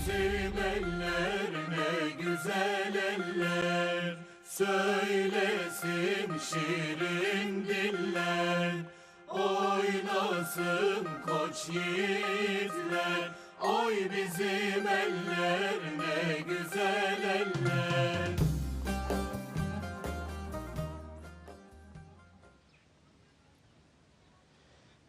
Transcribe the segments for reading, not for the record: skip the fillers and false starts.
bizim eller ne güzel eller, söylesin şirin diller. Oynasın koç yiğitler, oy bizim eller ne güzel eller.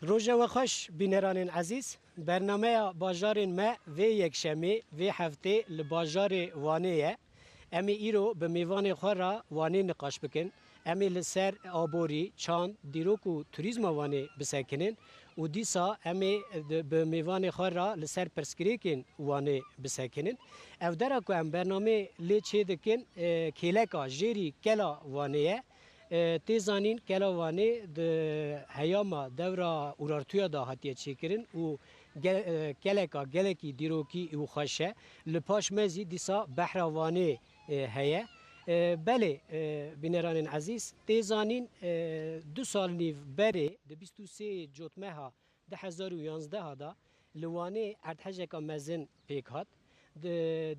روژه و خوش بینران عزیز برنامه باجار ما و یک شمی و هفته لباجار وانه امی ایرو به میوان خورا وانه نقاش بکن امی لسر آبوری چاند دیروک و توریزم وانه بسکنن و دیسا امی به میوان خورا لسر پرسکریکن وانه بسکنن او درا که ام برنامه لی چه دکن کلکا جیری کلا وانه تیزانین کلاوانی د هیاما دورا اورارتویا دا هاتیه چیکرین و کلکا گلکی دیروکی و خاشه لپاش مزی دیسا بحروانی هیه بله بینران عزیز تیزانین 2 سال نیو بره د 23 جوتمه ها 2011 ها دا لوانی ارتحجکا مزن پیک هات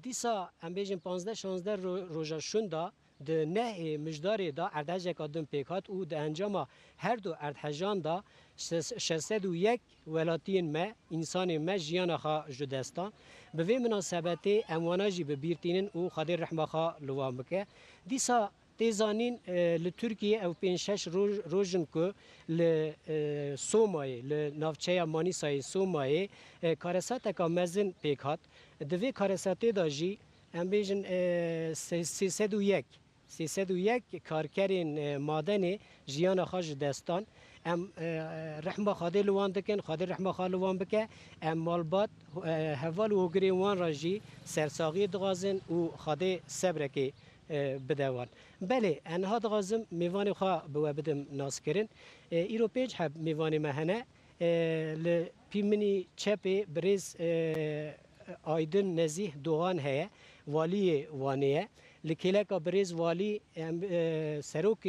دیسا ام بیجن 15-16 روژا شوندا د نه مجداری دا اردهجه کادم پیکات او د انجام هر دو اردهجان دا 601 ولاتین ما انسان ما جیان خا جدستان به وی مناسبت امواناجی به بیرتینن او خادر رحمه خا لوام بکه دیسا تیزانین ل ترکیه او 5-6 روزن کو ل سومای ل نافچه مانیسای سومای کارسات کا مزن پیکات دوی کارسات دا جی ام بیجن 301 کارکرین مادنی جیان خاج دستان ام رحمه خاده لوان دکن خاده رحمه خاله لوان بکه ام مالبات هوال و گریوان راجی سرساقی دغازن و خاده صبرکی بدوان بله انها دغازم میوان خواه بو بدم ناس کرن ایرو پیج هب میوان مهنه ل پیمنی چپی بریز آیدن نزیه دوغان هیا والی وانیه لکیلک بریز والی سروک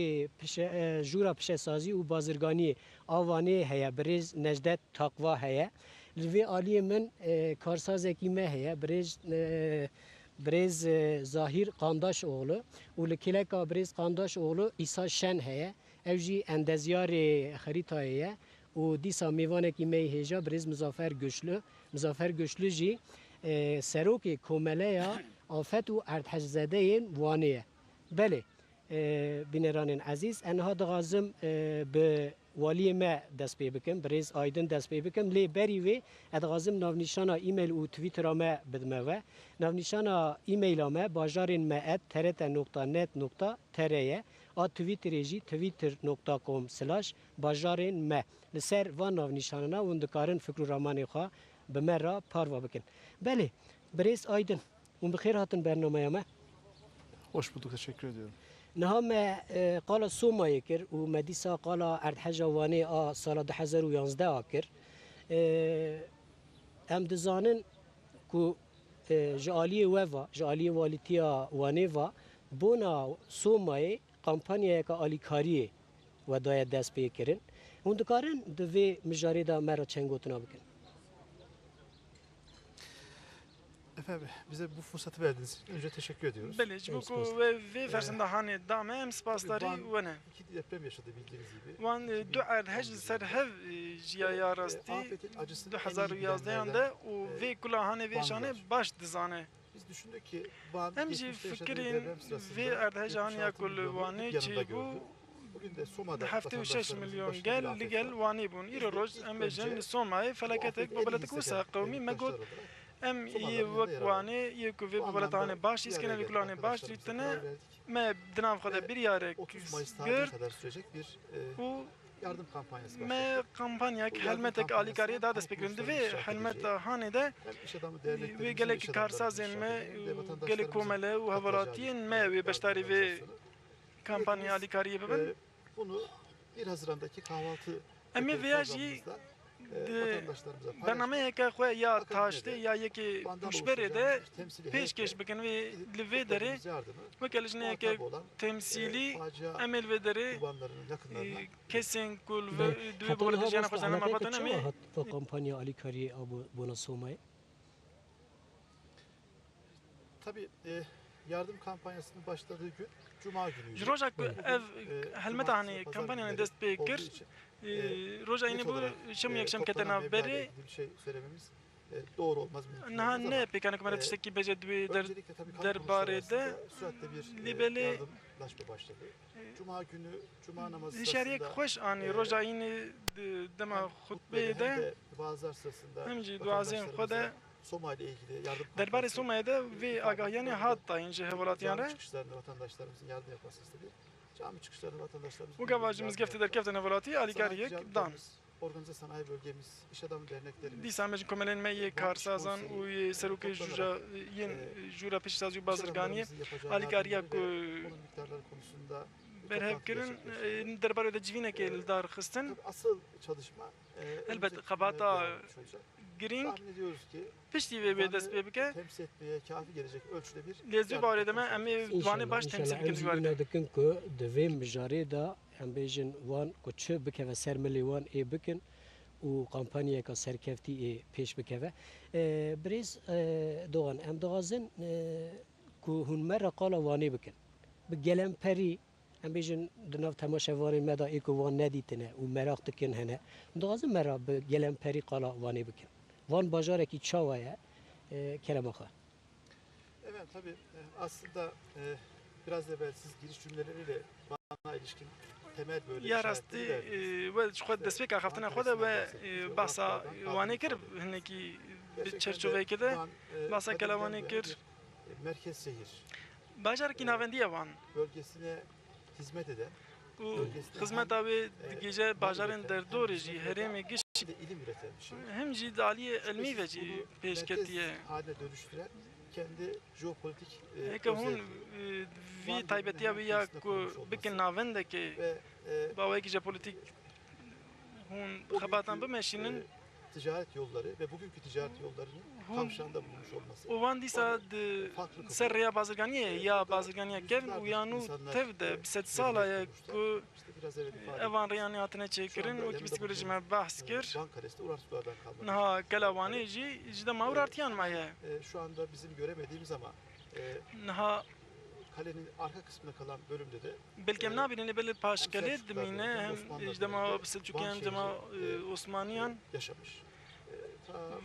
جورا پشسازی و بازرگانی آوانی هیا بریز نجدت تقوا هیا لوی آلی من کارسازکی مه هیا بریز ظاهر قانداش اولو و لکیلک بریز قانداش اولو ایسا شن هیا اوجی اندزیار خریطه هیا و دیسا میوانه کی می هجا بریز مزافر گشلو جی سروک کومله آفت و ارتحج زده وانه بله بینران عزیز انها دغازم به والی ما دست پی بکم بریز آیدن دست پی بکم لی بری وی ادغازم ناونیشانا ایمیل و تویتر ما بدمه و ناونیشانا ایمیل ما باجارین ما ات trt.net.tr آ تویتر جی twitter.com/باجارین ما لسر و ناونیشانا و اندکارن فکر و رامانی خواه به من را پاروا بکن بله بریز آیدن اون بخیر هاتن برنامه ما Hoş bulduk, teşekkür ediyorum. نهم قال سوما يكر ومديسا قال ارتحجا واني سال 2011 اكر ام دزانن كو جاليه وفا جاليه واليتيا وانيفا بونا سوماي كامبانيا كا اليكاري ودايه دست بيكرن وندكارن دوي مجاري دا مرا چنگوتنا بكن Efendim bize bu fırsatı verdiğiniz için önce teşekkür ediyoruz. بله جبوكو ve فرسنده هاني دامه ام سپاسداری ونه İki deprem yaşadı bildiğiniz gibi. وان دو ارهج سر هف جیا یا راستی Afetin acısını 2011 yanda و ve kula hani ve şane baş dizane Biz düşündük ki Van hem ji geçmişte yaşadığı fikrin deprem sırasında ve erdhej hani ya 76 kul milyonu vani yanında çi gördü. bu Bugün de Soma'da hafte و 6 vatandaşlarımızın milyon başına bir gel afet ligel var. vani bun iro roz em bejin somay felaketek babalatek wasa qawmi magot em iyi vak vani iyi ku ve babalatane baş iskene likulane baş litne me dinav khada bir yare 30 Mayıs gır tarihine kadar sürecek bir u yardım kampanyası başladı. me kampanyak helmetek alikariye da despeklendi ve helmet hanede Hem iş adamı derneklerimizin ve iş gelek adamlarımızın karsazen me işaretleri ve vatandaşlarımızın gelek komele u havaratiyen me ve beştari ve kampanya alikariye beben bunu 1 Haziran'daki kahvaltı Emi viyajî vatandaşlarımıza برنامه که خو یا تاشته یا یکی مشبره ده پیشکش بکن و لوی داره و کلجنه که تمثیلی عمل و داره کسین کل و دوی بولد جانا خوشانه مبادن امی و کمپانیا آلیکاری ابو بونا سومای tabii yardım kampanyasının başladığı gün Cuma günüydü. Roja ku ev helmeta hani Cumartesi, pazar kampanyanın günleri dest pê olduğu kir. için, Roja net yine bu olarak, şem yekşem toplanan ketena meblağla beri. ilgili bir şey söylememiz doğru olmaz. Mümkün Naha olmaz ne ama, pekane kumara tişteki beje duy der öncelikle tabii kamu derbarede kuruluşları arasında süratle bir libeli- yardımlaşma başladı. Cuma günü Cuma namazı şeriyek sırasında hoş ani roja yine dema hutbede hem hutbede de vaazlar sırasında hem jî duazên xwe de vatandaşlarımıza Soma ile ilgili yardım derbarê kampanyası Somayê ve agahiyane hat dayın ji hevalatiyan cami re. çıkışlarında vatandaşlarımızın yardım yapması istedi. Cami çıkışlarında vatandaşlarımız Bu gavajımız gefte derkefte hevalati alikariyek dan. Organize sanayi bölgemiz, iş adamı derneklerimiz, Dîsa me ji komelên me yê karsazan û yê serokê jûra yên jûra pêşsazî û bazirganiyê alîkariya ku bunun miktarları konusunda berhev toplantı kirin gerçekleştirdik. derbarê de civînekê li dar xistin. Tabii asıl çalışma Elbette önümüzdeki kabata günlerde devam etmiş olacak. Giring Tahmin ediyoruz ki piştî vê bê dest pê bike. temsil etmeye kafi gelecek ölçüde bir Lêzî yardım barê de me kampanyası em ê wanê baş temsil İnşallah bikin ji em barê. jî dikin ku di vê mijarê da em bêjin wan ku çi bikeve ser milê wan ê bikin û kampanyeka serkeftî ê pêş bikeve. Birêz Doğan em dixwazin ku hûn me re qala wanê bikin. Bi gelemperî em bêjin di nav temaşevarên me da ê ku wan nedîtine û merak dikin hene. Dixwazin me re bi gelemperî qala wanê bikin. Van bajarekî çawa ye kerema xwe. Evet tabii aslında biraz evvel siz giriş cümleleriyle bana ilişkin temel böyle Ya işaretleri rastî verdiniz. we ji xwe dest pêka xeftina xwe de we bahsa wanê kir hinekî bi Gerçekten çerçeveyekê de Van, bahsa adından kelavanê beri kir. bir merkez şehir Bajarekî navendiye wan. bölgesine hizmet eden û xizmeta wê digêje bajarên derdorê jî herêmê giş bir de ilim üreten bir şehir. hem jî di aliyê Ve elmî ve siz jî bunu pêşketiye. merkez haline dönüştüren kendi jeopolitik Heke hûn özelliği vî taybetiya wî ya ku bikin navendekê ve bawekî jepolitik hûn xebatan bimeşînin ticaret yolları ve bugünkü ticaret yollarının kavşağında bulunmuş olması. û wan dîsa di ser rêya bazirganiyê ya bazirganiya kevn û yan û tev de bi sed sala ye ku İşte biraz evvel ifade evan rêyanê hatine çêkirin û pîstîkolojî me behs kir. Van Kalesi'nde Urartulardan kalma. Niha gela wanê jî ji de mawrartiyan me ye. Şu anda bizim göremediğimiz ama Niha kalenin arka kısmında kalan bölümde de belkem nabînin lê belê paşkelê dimîne hem ji dema Selçukî hem dema Osmaniyan yaşamış.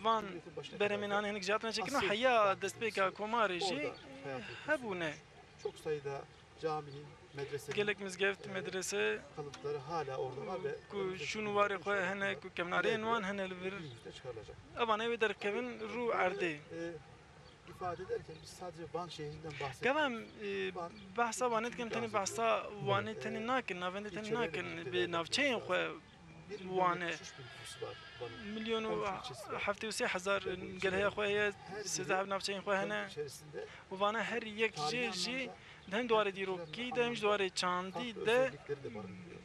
Van Cumhuriyet'in başına beremên kadar an hinek jatine çêkirin û Asıl heya destpêka komarê jî orada hayat hebûne. çok sayıda caminin, medresenin Gelek mizgeft medrese kalıntıları hala orada var ve ku şûn warê xwe hene ku kemnarên wan hene li vir günümüzde çıkarılacak. evan ê wê derkevin rû erdê. İfade ederken biz sadece Van şehrinden bahsettik. Gevem behsa wanê dikim tenê behsa wanê tenê nakin navendê tenê nakin bê navçeyên xwe wane. 1.3 nüfusu var Van'ın. milyon û heftê û sê hezar gelheya xwe heye sêzeh navçeyên xwe hene Kendi içerisinde û vane her yek tarihi jê jî anlamda hem dwarê dîrokî de hem ji dwarê çandî farklı de özellikleri de barındırıyor.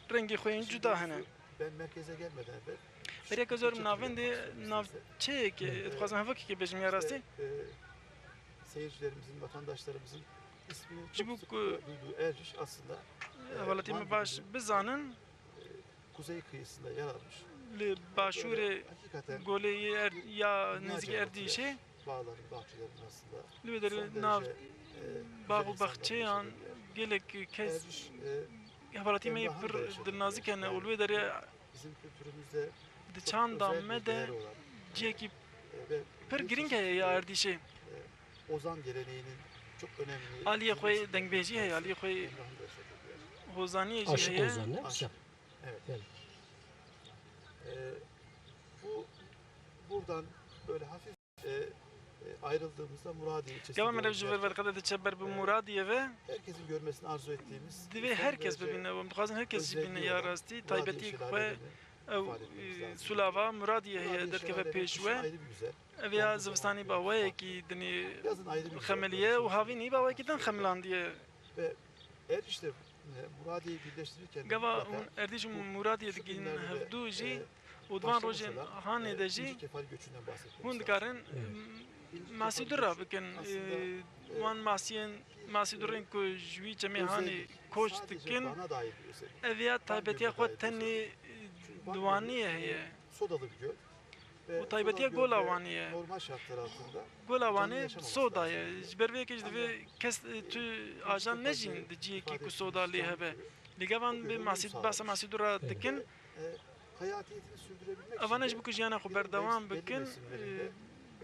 rengê xwe yên cuda hene. Ben merkeze gelmeden evvel Bereka zor navendê navçeyekê dixwazim hevokekê bêjim ya rastî seyircilerimizin, vatandaşlarımızın ismini Ji bo çok sık ku duyduğu Erciş aslında hevalatî me baş bizanin kuzey kıyısında yer almış. li başûrê Hakikaten golê ya nêzîkî Erdîşê bağların, bahçelerin aslında li wê derê son nav derece باغ güzel û bexçeyan insanlar yaşadığı gelek bir yer. kes Erciş hevalatî me pir dirnazik hene û li wê derê bizim kültürümüzde di çok çanda özel bir me değeri de olan ciyekî ve pir bir giring çeşit, heye ya Erdîşê. Ozan geleneğinin çok önemli. Aliyê xwe dengbêjî heye, aliyê xwe Emrah'ın da yaşadığı bir yer. hozaniyê jî Aşık heye. Ozan ne? Aşık. Evet. Evet. Bu buradan böyle hafif ayrıldığımızda Muradiye ilçesine Gava me doğru rev ji vir vedqede diçeber bi Muradiyê ve herkesin görmesini arzu ettiğimiz divê son herkes derece bibîne em dixwazin herkes jî bîne özelliği ya olan rastî Muradiye taybetî xwe şelalelerini ew ifade etmemiz lazım. sulava Muradiyê heye Muradiye derkeve şelaleleri pêş kışın we ayrı bir güzel, ev ya zivistanî baweyekî dinê yazın ayrı bir güzel. xemeliye û havînî bawekî din xemilandiye. Ve Erciş'te Muradiye'yi birleştirirken Gava mutlaka hûn Erdî ji Muradiyê şu digîn günlerde de, hevdû jî û divan başlamış rojên olan, hanê de jî İkinci kefal göçünden bahsetmemiz hûn lazım. dikarin İkinci masî kefal dura göçü bikin aslında, wan masiyên masî durên ku ji wî cemê hanê koç sadece dikin Van'a dair bir özellik. ev ya taybetiya xwe tenê Çünkü Van diwaniyê Gölü, heye. Sodalı bir göl. Ve Bu taybetiye Soda gola Göl'de vaniye. normal şartlar altında Gola canlı vani yaşamaması sodaya. lazım. Jiber vekij Ancak, ve kes tu ajan nejin diye ki ku soda li hebe. Ligavan bir masid basa masidura dikin. ve hayatiyetini sürdürebilmek için Avanej de bu kujana ku yılın berdavam belli bikin. mevsimlerinde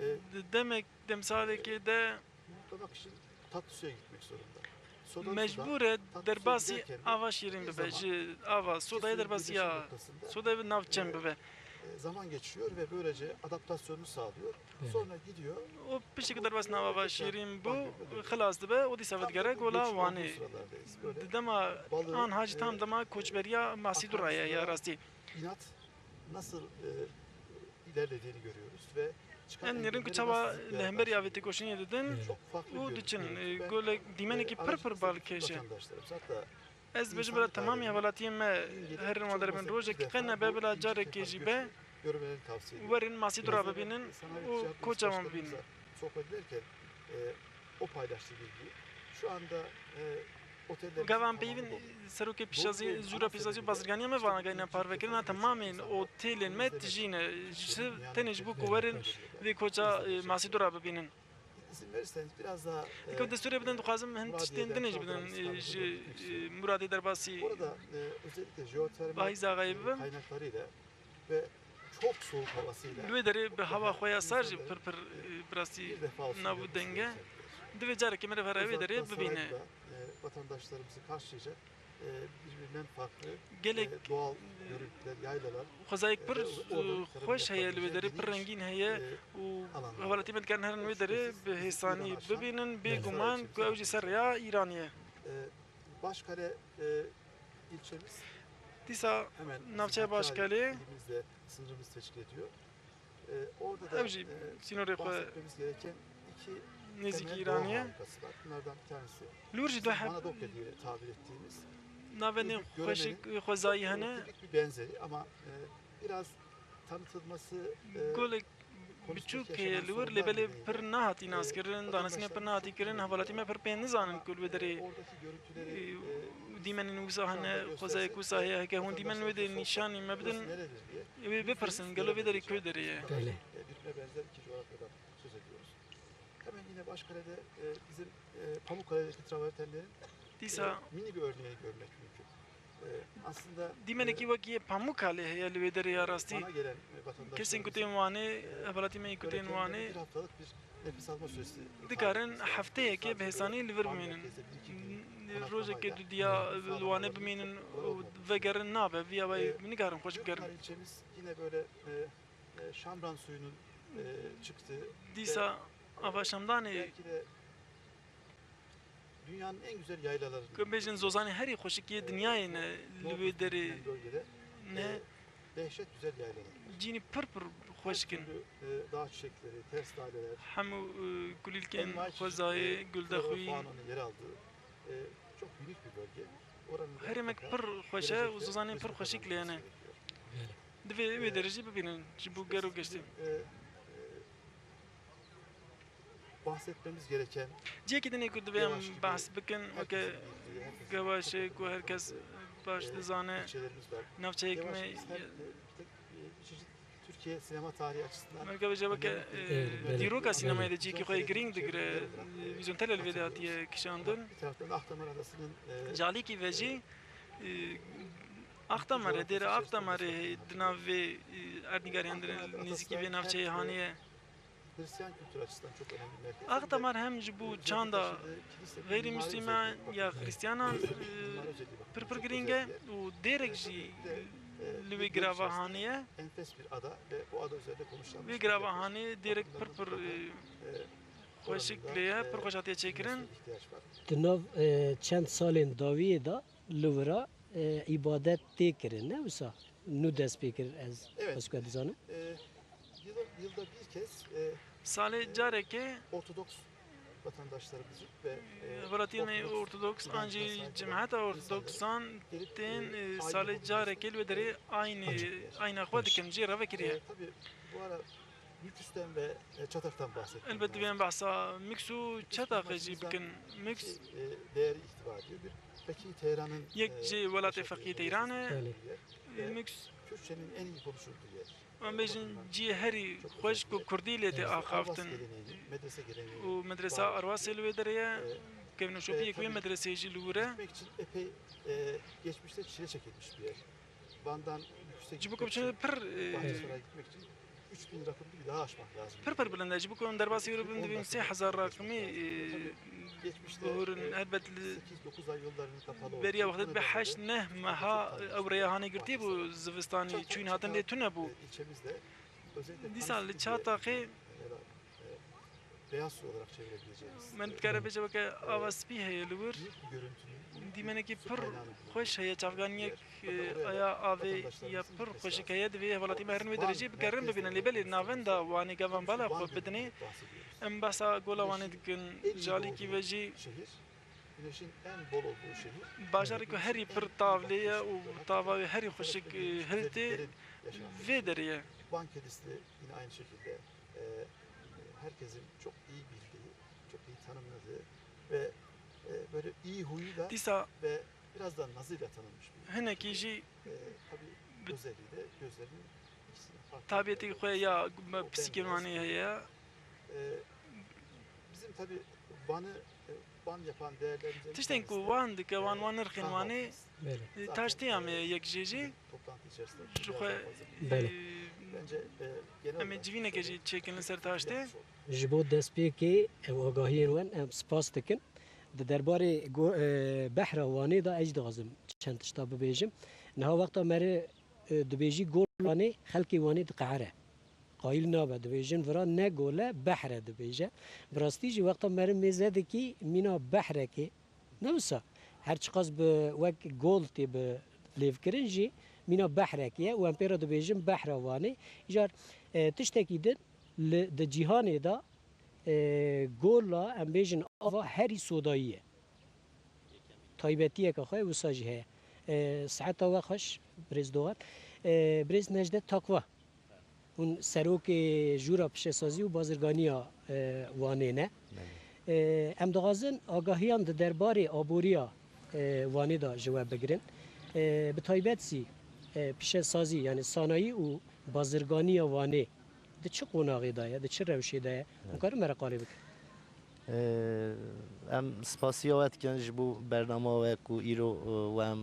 e, Demek demsale ki de yumurtlamak için tatlı suya gitmek zorunda. Sodalı sudan mecbure tatlı suya derbasi giderken de ava şirin bir bebe. zaman Ji ava sodaya suyun derbasi birleşim ya. noktasında Sodaya bir navçem bebe. zaman geçiyor ve böylece adaptasyonunu sağlıyor. Sonra gidiyor. O pişik derbasi nava şirin bu. Banyo böyle. Xalas dibe o di Tam sevet da gerek bu ola geçiş olduğu vani. sıralardayız. Böyle Dema balığı, an hacı tam dama koçberiya masiduraya ya rasti. inat nasıl ilerlediğini görüyoruz ve çıkan En nerin engelleri kuçava nasıl zıplayarak lehber karşılıyor. yaveti koşun yedin. Çok farklı O bir için görüntü. Ben, gole dimeni ki pır pır aracımızdaki bal bütün keşe. vatandaşlarımız, hatta Ez bejim bela tamam ya velatiyem me her madar ben roje ki qenna bebela jare keji be görmelerini tavsiye ediyorum. verin masidura bebinin o kocaman bin. Sohbet ederken o paylaştığı bilgiyi şu anda otellerimizin Gavan tamamı peyvin dolu. seruke pişazi zura pişazi bazırganiya me vana gayna parvekirina tamamen otelin me tijine tenej bu kuverin ve koca masidura bebinin. İzin verirseniz biraz daha Dikkat desturi beden duqazım hem tiştendinej beden muradi derbasi burada özellikle jeotermal bahiz ağayı bibim. kaynaklarıyla ve çok soğuk havasıyla Lüvederi be hava xoya sarji pır pır brasi bir defa olsun navu görmek denge. isterim. Dve jare kemere vara vederi Uzaktan bibine. sarayla, vatandaşlarımızı karşılayacak birbirinden farklı Gelek doğal görüntüler, yaylalar, Xozayek pır xoş heye lüvederi pır rengin heye u havalati med kan herin vederi be hesani bibinin be guman ku evji ser ya İraniye. Başkale ilçemiz Disa hemen bizim Navçaya Hakkari Başkale ilimizle sınırımız teşkil ediyor. Orada da evji sinore xo bahsetmemiz gereken iki nezik temel doğa İraniye. harikası var. Bunlardan bir tanesi Lurji de hep Manadokya diye tabir ettiğimiz naveni xoşik xozayi hene tipik bir benzeri ama biraz tanıtılması golek biçuk heye lur lebele pır nahati nas kirin danasine pır nahati kirin havalati me pır pen nizanin kul vederi oradaki görüntüleri dimenin uza hane xozayek uza heye ke hun dimen vederi nişani mebdin burası neredir diye be person gelo vederi köyderiye. birbirine benzer iki coğrafyadan söz ediyoruz. Hemen yine Başkale'de bizim Pamukkale'deki travertenlerin Disa mini bir örneğini görmek mümkün. Aslında dimeneki vakiye pamukale heye vederi ya rasti. bana gelen vatandaşlarımızın Kesin kuten vane havalati me kuten böyle vane bir haftalık bir nefes alma süresi dikarin hafteye ke behsani liver biminin roje ke dudiya luane biminin vegerin nabe via bay minigarin hoş gerin. Hakkari ilçemiz yine böyle şambran suyunun çıktığı Disa avaşamdani belki de dünyanın en güzel yaylaları. kömbejin zozani heri hoşikiye dünyayı ne livederi bölgede ne dehşet güzel yaylalar. cini pır pır hoşkin. Her türlü, dağ çiçekleri, ters laleler, Hamu kulilken xozayı güldaxuyi Fuana'nın yer aldığı çok büyük bir bölge. Oranın da herimek mutlaka pır hoşa gelecekte uzozani pır gözüne hoşik kazanılması leyene. gerekiyor. Dve derece bibinin bu geru geçti. Bahsetmemiz gereken Ceki dine kurduvem bahs bikin oke gavaşe ku herkes başlı zane ilçelerimiz var. navçayek Yavaş me biz bir çeşit Türkiye sinema tarihi açısından merkebe jabake diroka sinemaya da ceki xoy giring digre vizyon telel vedatiye kişandın. bir taraftan Akdamar Adası'nın Jali ki veji Akdamar dere Akdamar dinav erdnigaryandır niziki ve navçayı haniye Hristiyan kültür açısından çok önemli bir merkez. Akdamar hem bu çanda gayrimüsliman ya Hristiyanan pırpır giringe u derek ji lüve grava haniye enfes bir ada ve bu ada üzerinde konuşulan ve grava hani derek pırpır hoşikliye pır hoşatiye çekirin ihtiyaç var. Tınav çend salên daviyê da li wira ibadet tê kirin ne wisa nû dest pê kir ez Evet. ez ku dizanim. Yılda bir kez sale careke Ortodoks vatandaşlarımızın ve Valatine Ortodoks anji cemaata Ortodoksan ten sale careke ve deri aynı akva dikim jira ve kiriye. tabii bu ara Müküs'ten ve Çatak'tan bahsettim. Elbette ben bahsa miksu çata kıcı bikin mix değeri ihtiva ediyor. Bir Peki Tehran'ın Yek ji welatê yaşadığı, Feqî yaşadığı Teyranê, bir yer ve mix Kürtçenin en iyi konuşulduğu yer. em bêjin ciyê herî xweş ku Kurdî lê tê İşte Avaz axaftin geleneğini, medrese geleneği û medresa var. Arwasê li wê derê ye, kevneşopiyek wê tabii medresê jî li wir e. Gitmek için epey geçmişte çile çekilmiş bir yer. Van'dan yüksek Ji bo gitmek ku için, biçîne pir Bahçesaray'a gitmek için 3000 rakımlı bir dağı aşmak lazım. pir bilind e. Ji bo ku em derbasî wê bin divîn 3000 rakimî Geçmişte bihurin helbet li 8-9 ay yollarının kapalı beriya olduğu, wextet bu bi nedenle heşt neh meha ew rêhanê girtî bû zivistanî çûyîn hatin lê tune bû. ilçemizde özellikle Dîsa li Tanışlı diye, Çataqê beyaz su olarak çevirebileceğimiz min dikare bêje weke ava spî heye li wir. büyük bir görüntünün Dîmenekî su pir kaynağını buluyor. xweş heye çavganiyek aya avê ya pir xweşik heye divê hevalatî me herin wê derecê bikerin bibînin lê belê navenda wanê gevan bala xwe bidinê em behsa gola wanê dikin jalîkî ve jî Şehir, güneşin en bol olduğu şehir. bajarê ku herî pir tavlê ye û tava wê herî xweşik hiltê vê derê ye. Van kedisi de yine aynı şekilde herkesin çok iyi bildiği, çok iyi tanımladığı ve böyle iyi huyuyla Dîsa ve biraz da nazıyla tanınmış bir hinekî jî tabii özelliği de gözlerinin ikisinin farklı. tabiyetê xwe ya pisîkê wanê heye. Bizim tabii Van'ı Van yapan değerlerimizden bir Tiştên ku tanesi de, wan dike wan wan nirxên kahvaltımız. wanê بله taştê em ê yek jê jî Toplantı içerisinde ji xwe Bele. bence genel em ê civîneke jî çêkin li ser taştê. ji bo destpêkê ew agahiyên wan em spas dikin di derbarê behra wanê da ez dixwazim çend tişta bibêjim niha wexta merê dibêjî gol wanê xelkê wanê diqehre qayîl nabe dibêjin vira ne gole behre dibêje bi rastî jî wexta merê mêze dikî mîna behrekê ne wisa her çiqas bi wek gol tê bi lêvkirin jî mîna behrek ye û em pê re dibêjin behra wanê jar tiştekî din li di cîhanê da gola em bêjin ava herî sodayî ye taybetiyeke xwe wisa jî heye siheta we xweş birêz Doğan birêz Necdet Takva hûn serokê jûra pişesazî û bazirganiya Wanê ne em dixwazin agahiyan di derbarê aboriya Wanê da ji we bigirin bi taybetsî pişesazî yani sanayî û bazirganiya Wanê di çi qonaxê da ye di çi rewşê de ye hûn karin me re qalê bikin em spasiya we dikin ji bo bernama we ku îro wem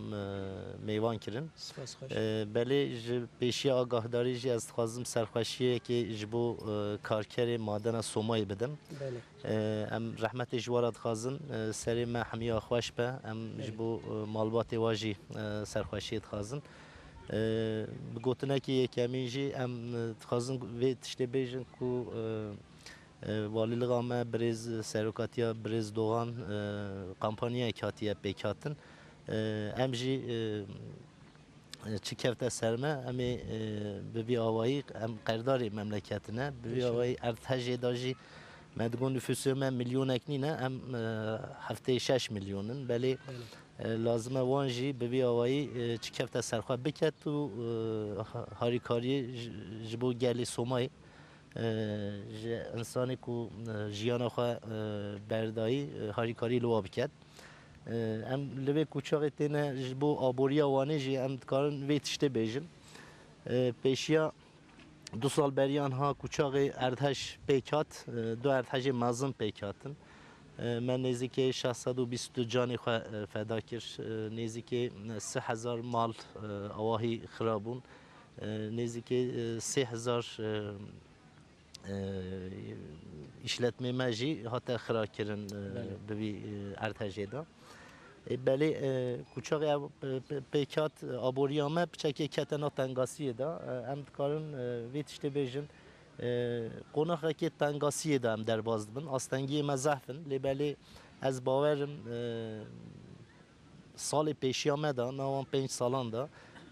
mêvan kirin. spas xweş Belê ji pêşiya agahdarî jî ez dixwazim serxweşiyekê ji bo karkerê madena Somayê bidim. bele Em rehmetê ji we re dixwazin serê me hemiya xweş be em ji bo malbatê we jî serxweşiyê dixwazin. Bi gotinekê yekemîn jî em dixwazin vê tiştê bêjin ku valiliğa me birêz serokatiya birêz Doğan kampanyayek hatiye pêkhatin. Em jî çi kevte ser me em ê bi vî awayî em qerdarê memleketine bi vî awayî erdhejê da jî me digon nüfusê me milyonek nîne em heftê 6 milyonin belê lazim e wan jî bi vî awayî çi kevte serxwe biket û harîkariyê ji bo gelê Somayê ji insanê ku jiyana xwe berdayî harîkarî li wa biket. Em li vê kûçaxê têne ji bo aboriya Wanê jî em dikarin vê tiştê bêjin. Pêşiya du sal beriyan ha kûçaxê erdhej pêk hat, du erdhejê mezin pêk hatin. Me nêzîkê 622 canê xwe feda kir, nêzîkê 3000 mal awahî xirabûn, nêzîkê 3000 işletmê me jî hate xira kirin bi vî erdhejê da. Belê kûçaxê ev pêkhat aboriya me piçekê ketena tengasiyê da em dikarin vê tiştê bêjin qonaxekê tengasiyê de em derbas dibin astengiyê me zehfin lê belê ez bawerim salê pêşiya me da nawan 5 salan da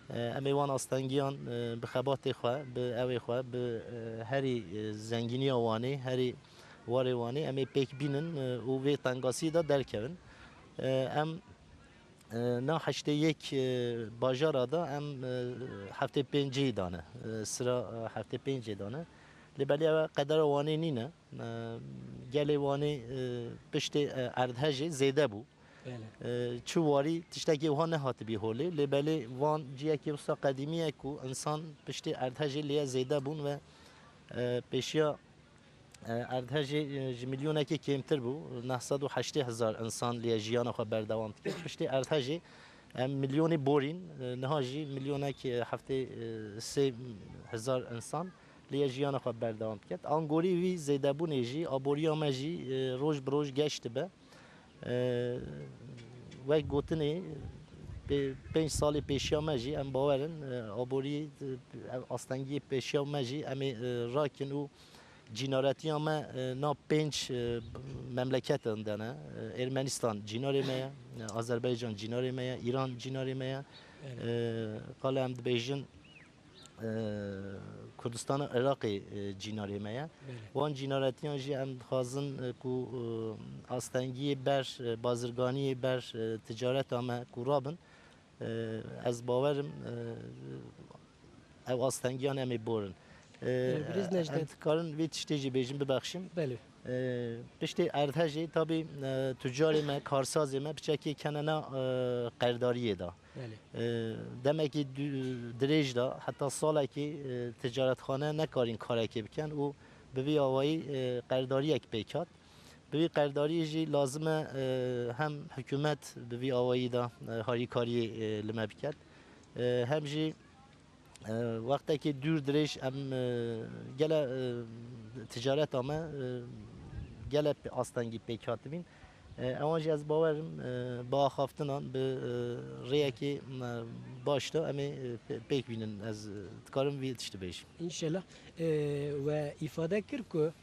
em ê wan astengiyan bi xebatê xwe bi evê xwe bi herî zengîniya Wanê herî warê Wanê em ê pêk bînin û vê tengasiyê da derkevin. Em na heştê yek bajara da em heftê pêncê dane sıra heftê pêncê dane lê belê ew qedera Wanê nîne gelê Wanê piştê erdhejê zêde bû چواری تشتکی وها نهات بی هولی لبلی وان جیه که وسا قدیمیه کو انسان پشتی ارتهجی لیه زیده بون و پیشیا ارتهجی میلیونه که کمتر بو 980,000 انسان لیه جیان خو بردوام کرد پشتی ارتهجی میلیونی بورین نهاجی میلیونه که هفته 3,000 انسان لیه جیان خو بردوام کرد آنگوری وی زیده بونه جی آبوریا مجی روز بروز گشت به و گوتنی 5 سال پیشیا مجی ام باورن آبوری آستانگی پیشیا مجی ام راکن و جینارتی اما نا 5 مملکت اندنه ارمنستان جیناری میه آذربایجان جیناری میه ایران جیناری میه قال ام بیژن کردستان عراقی جیناری میه وان جینارتیان جی ام خازن کو آستانگی بر بازرگانی بر تجارت اما کورابن از باورم او آستانگیان امی بورن بریز نجدت کارن وی تشتیجی بیجیم ببخشیم بله پشتی ارتهجی تابی تجاری ما کارسازی ما بچکی کننا قرداریه دا دمکی دریج دا حتی سالی که تجارت خانه نکارین کاری که بکن و به وی آوایی قرداری یک پیکات به وی قرداری جی لازمه هم حکومت به وی آوایی دا هاری کاری لما بکد هم جی وقتی که دور دریش ام گله تجارت آمه گله آستانگی پیکات بین اما از باورم با خافتنان به ریه که باشته امی پیک بینن از کارم وی تشت بیش انشالله و ifade کرد که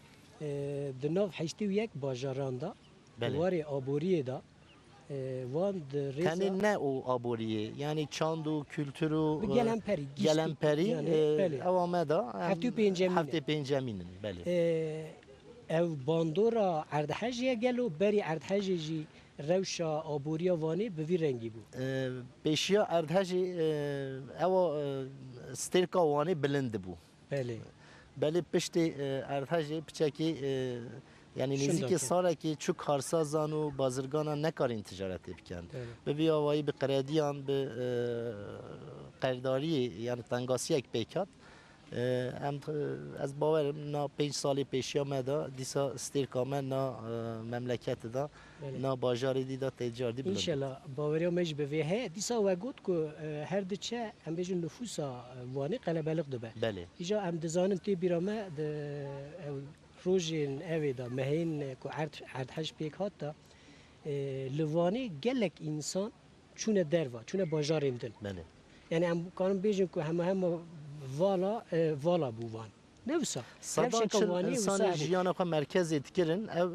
دناف هشتی و یک باجاراندا واری آبوریه دا وان تنه نه او آبوریه یعنی چاند و کلتور و گلمپری اوامه دا هفته پنجمینن بله او باندورا اردهجیه گلو بری اردهجی روشا آبوریا وانی به وی رنگی بود پیشیا اردهجی او سترکا وانی بلند بود بله پشت اردهجی پچکی یعنی نزدیک ساله که چو کارسازان و بازرگانان نکارین تجارتی بکن به بیاوایی به قردیان به قرداری یعنی تنگاسی یک پیکات از باورم نا 5 سال پیشیا مدا دیسا استیرکامه نا مملکت دا نا باجاری دی دا تجاری بلند انشالله باوریا مج به ویه دیسا و گوت که هر دچه ام بیجن نفوسا وانی قلبالق دبه بله ایجا ام دزانن تی بیرامه د روزین اوی دا مهین کو عرد حج پیک هات دا لوانی گلک انسان چونه دروا چونه باجارین دن بله یعنی ام کانم بیجن که همه والا بووان نوسا صدان چون انسان جیان خو مرکزی تکرن او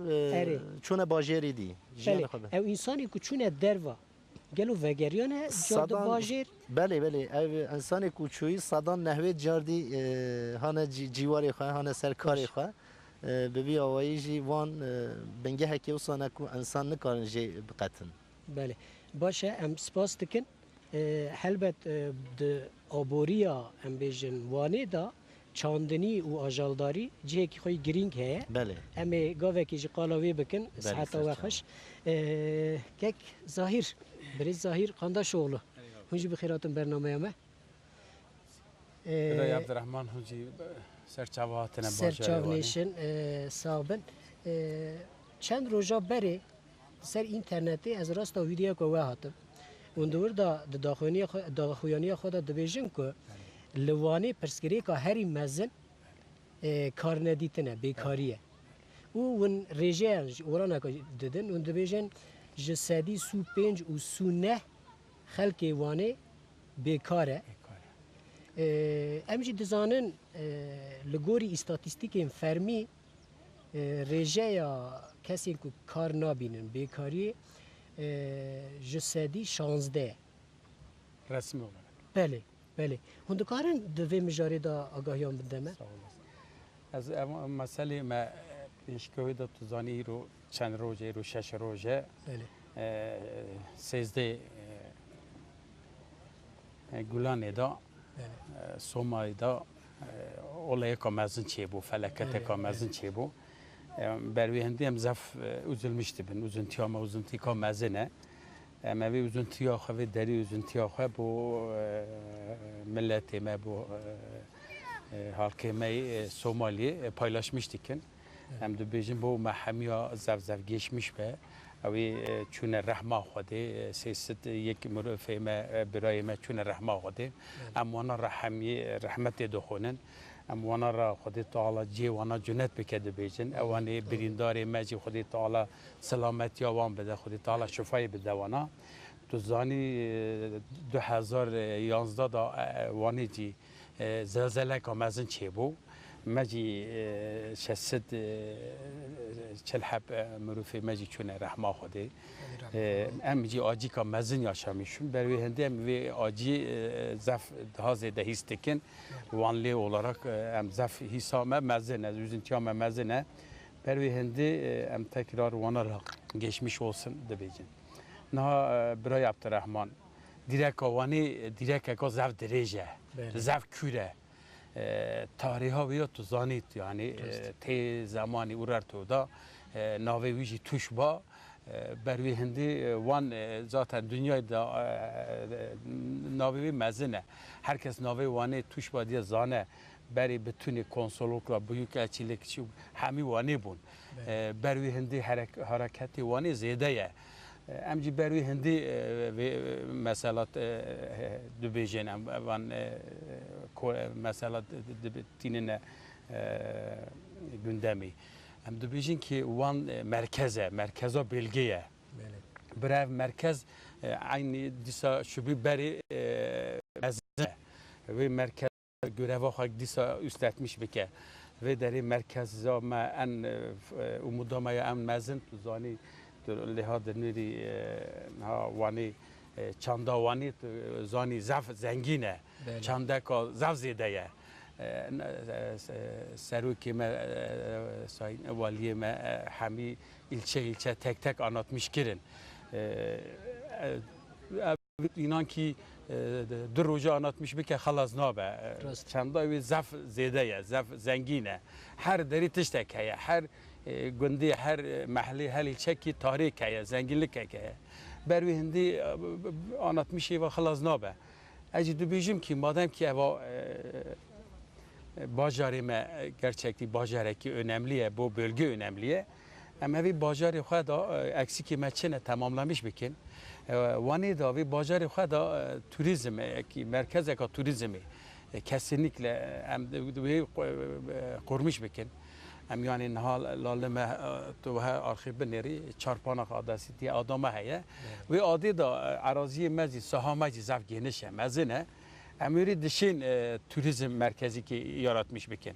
چونه باجری دی بله او انسانی که چونه دروا گلو وگریانه جاد باجر بله او انسان کوچویی صدان نحوه جاردی هانه جیواری خو هانه سرکاری خو به بی آوایی جی وان بنگه هکی وسانه کو انسان نکارن جی بقتن بله باشه ام سپاس دکن هلبت د آبوریا ام بیجن وانه دا چاندنی و آجالداری جه کی خوی گرینگ هه بله امی گاوه کی قلاوی بکن صحت و خوش کک ظاهر بریز ظاهر خانده شغله هنجی بخیراتم برنامه ما برای عبدالرحمن هنجی سرچاواتن سرچاونیشن صابن چند روزا بره سر اینترنتی از راست ویدیو کو هاتم اون دور دا داخویانی خود دبیجن که لوانی پرسکری که هری مزن کار ندیتنه بیکاریه اون رژه اورانا که دادن اون دبیجن جسدی سو 5 و سو 9 خلق وانی بیکاره امجی دزانن لگوری استاتیستیک فرمی رژه یا کسی که کار نبینن بیکاری جسدی 16 رسمی olarak. بله هندکارن دوی مجاری دا آگاهیان بدمه از مسئله ما پیشگویی دا تزانی رو چند روزه رو 6 روزه سیزده گولان دا سومای دا olaya kamazın çebu, felakete kamazın çebu. Bervi hendi hem zaf üzülmüştü ben, üzüntü ama üzüntü kamazine. اما وی üzüntüya xwe ve derî üzüntüya xwe bo milletê me bo halkê me Somaliyê paylaşmış dikin. Em dibêjin bo me hemiya zev geçmiş be. Ew çûne rehma Xwedê sêsit yek mirovê me birayê me çûne rehma Xwedê. Em wana rehmetê dixwînin. Em wana ra Xwedê Teala cê wana cunet bike dibêjin. Ewanê birîndarê me jî Xwedê Teala selametiya wan bide. Xwedê Teala şifayê bide wana. Tu zanî 2011 da wanê cî zelzeleka mezin çêbû. Me jî şesit çelheb mirovê me jî çûne rehma Xwedê. Em jî acîka mezin yaşamışım. Bervê hindê em vê acî zef daha zêde hîs dikin. Wan lê olarak em zef hîsa me mezin e, üzüntüya me mezin e. Bervê hindê em tekrar wana ra geçmiş olsun dibêjin. Niha Birayê Abdurrahman dîreka wanê dîrekeka zev dirêj e, zev kûr e. Tariha wî tu zanît yani tê zamanî Urartu da navê wî jî Tuşba bervê hindê wan zaten dünyayê da navê wî mezin e. Herkes navê wanê Tuşba diye zane. Berê bütünê konsolokla büyükelçilik hemî wanê bûn. Bervê hindê hareketê wanê zêde ye. Em jî bervê hindê mesela dibêjin em van mesela tînine gündemî. Em dibêjin ki wan merkeza bêlgê ye. Birev merkez aynı dîsa şubî berê mezin vê merkez göreva xwe dîsa üstletmiş bike. Vê derê merkeza me en umuda me em mezin tu zanî لها دنیری ها وانی چندا وانی زانی زف زنگینه چندا کا زف زیده یه سروکی ما ساین والیه ما همی ilçe tek anlatmış kirin. İnan ki dur hoca anlatmış bir ke halas nabe. Çanda ve zaf zede ye, zaf zengine. Her deri tiştek heye, her gündü her mahalle her ilçe ki tarih heye, zenginlik heye. Bervi hindi anlatmış ve halas nabe. Eci dubijim ki madem ki eva bacarime gerçekten bacareki önemliye, bu bölge önemliye. Ama bir bacarı xwe da eksiki meçine tamamlamış bikin. Wanê da vê bajarê xwe da turizm ki merkezeka turizmê kesinlikle em wê qurmuş bikin. Em yani niha lalime tu he arxîv binêrî çarpanak adasî diye adama heye. Wê adê da araziyê me jî saha me jî zef geniş e, mezin e. Em êrî dişên turizm merkezî ki yaratmış bikin.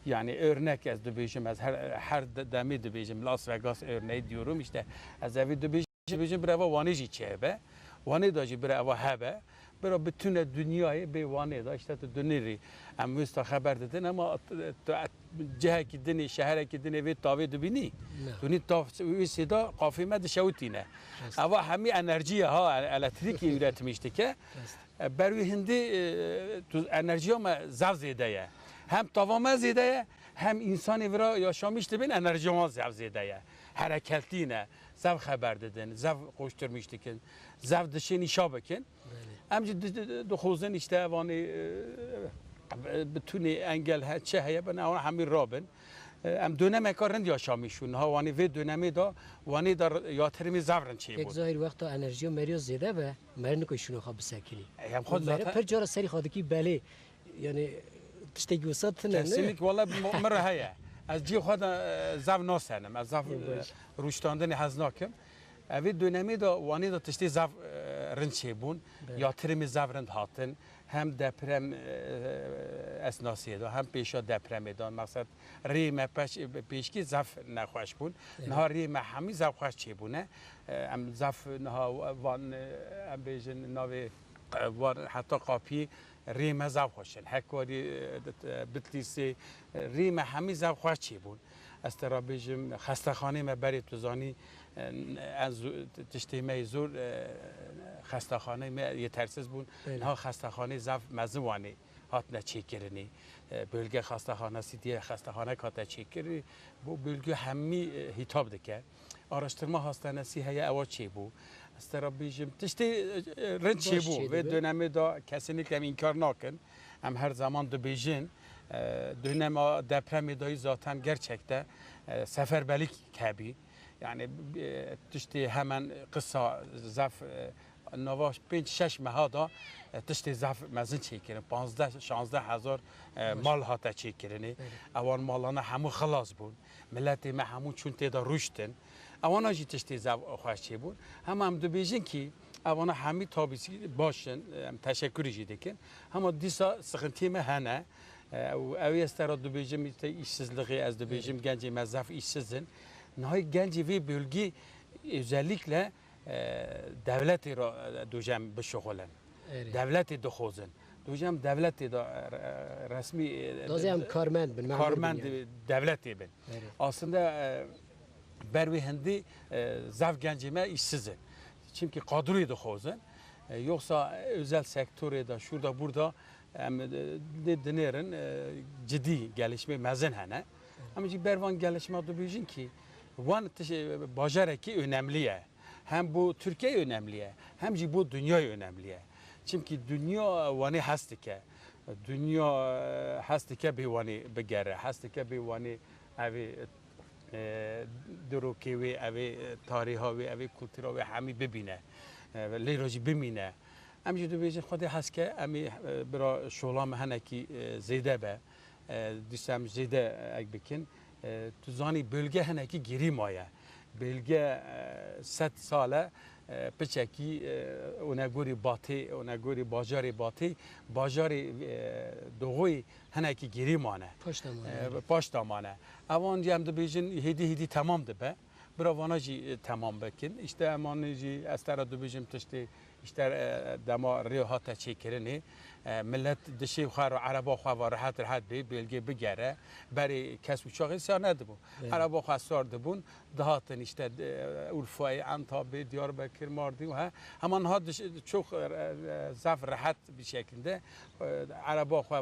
Yani örnek ez dibêjim ez her demê dibêjim Las Vegas örneği diyorum işte ez evî dibêjim bir eva wanê jî çêbe wanê da jî bir eva hebe bir bütün dünyayê bê wanê da işte tu dinêrî em wîsta xeber didin ama cihekî dinê şeherekî dinê vê tavê dibînî tu nî tav wî sêda qafê me dişewitîne eva hemî enerjiye ha elektrîkî üretmiş dike berwî hindî tu enerjiya me zev zêde ye. Hem tavama zêde hem insanê vira yaşamış dibin enerjiya zev zêde ye. Hareketîne, zev xeber didin, zev koşturmuş dikin, zev dişên îşa bikin. Em jî dixwazin işte evanê bütünê engel çi heye bin ewan hemî rabin. Em dönemeka rind yaşamış û niha wanê vê dönemê da wanê da yatırımê zev rind çêbûn. Tek zahir wexta enerjiya meriya zêde be mer nikoy şûno xwe bisekirî. Hem xwe zaten per cara serî xwe dikî belê yani tiştekî wisa tune kesinlik valla mir heye. Ez cî xwe da zev nasenim. Ez zev rûştandinê hez nakim. Evê dönemê da wanê da tiştê zev rind çêbûn. Yatırımê zev rind hatin. Hem deprem esnasiyê da hem pêşa depremê da meqsed rê me pêşkî zev nexweş bûn. Niha rê me hemî zev xweş çêbûne. Em zev niha van em bêjin navê var heta qapiyê rê me zev xweşin. Hekwarî Bitlisê rê me hemî zev xweş çêbûn. Ez te ra bêjim xestexanê me berê tu zanî tiştê me zor xestexanê me yetersiz bûn. Niha xestexanê zev mezin wanê hatine çêkirinê. Bölge xestexanasî diye xestexanek hate çêkirî. Bu bölge hemî hitap dike. Araştırma hastanesî heye ewa çêbû. استرابیجم تشتی رنچی باش بو چی و دیبه؟ dönemi da kesinlikle inkar nakin. Hem her zaman dibêjin dönem depremi dahi zaten gerçekte seferberlik kebi. Yani tişti hemen kısa zaf navaş 5-6 meha da tişti zaf mezin çekirin. 15-16 hazar mal hata çekirini. Avan malana hemu xalas bun. Milleti me hemu çun teda rüştin. Avana jî tiştê zev xweş çêbûn. Hema em dibêjin kî evana hemî tabîsî başin em teşekkürî jî dikin. Hema dîsa sıxintiyê me hene. Ew ê stera dibêjim işsizliğê ez dibêjim gencê me zef işsizin. Nihayê gencê vê bölgî özellikle devletê ra dujem bişuxulin. Devletê dixozin. Dujem devletê da resmî Dazê em karmend bin. karmend devletê bin. Aslında bervi hindi zav gencime işsizin. Çünkü kadroyu da xozun. Yoksa özel sektörde de şurada burada dinerin ciddi gelişme mezun hene. Ama bervan gelişme de büyüyün ki van bacareki önemliye. Hem bu Türkiye önemliye hem bu dünya önemliye. Çünkü dünya vani hastike. Dünya hastike bir vani begere. Hastike bir vani evi دروکی و اوی تاریخ و اوی کلتور و همی ببینه لیروزی ببینه امی جو بیشتر خودی هست که امی برای شغلام هنکی زیده به دیسم زیده اگ بکن تو زانی بلگه هنکی گیری مایه بلگه 100 ساله پچکی اونگوری باتی اونگوری باجاری باتی باجاری دوغوی هنکی گیری مانه پاشتامانه اوان جام دو بیشن هدی تمام ده به براوانا جی تمام بکن işte امان جی استرا دو بیشم تشتی işte دما ریاحت چیکرنی ملت دشی خار عربا خو راحت به بلگه بگره برای کسب چاقی سر ندبو عربا خو سر دبون دهاتن işte اورفای انتاب دیاربکر ماردی و همان ها çok zaf rahat bir şekilde عربا خو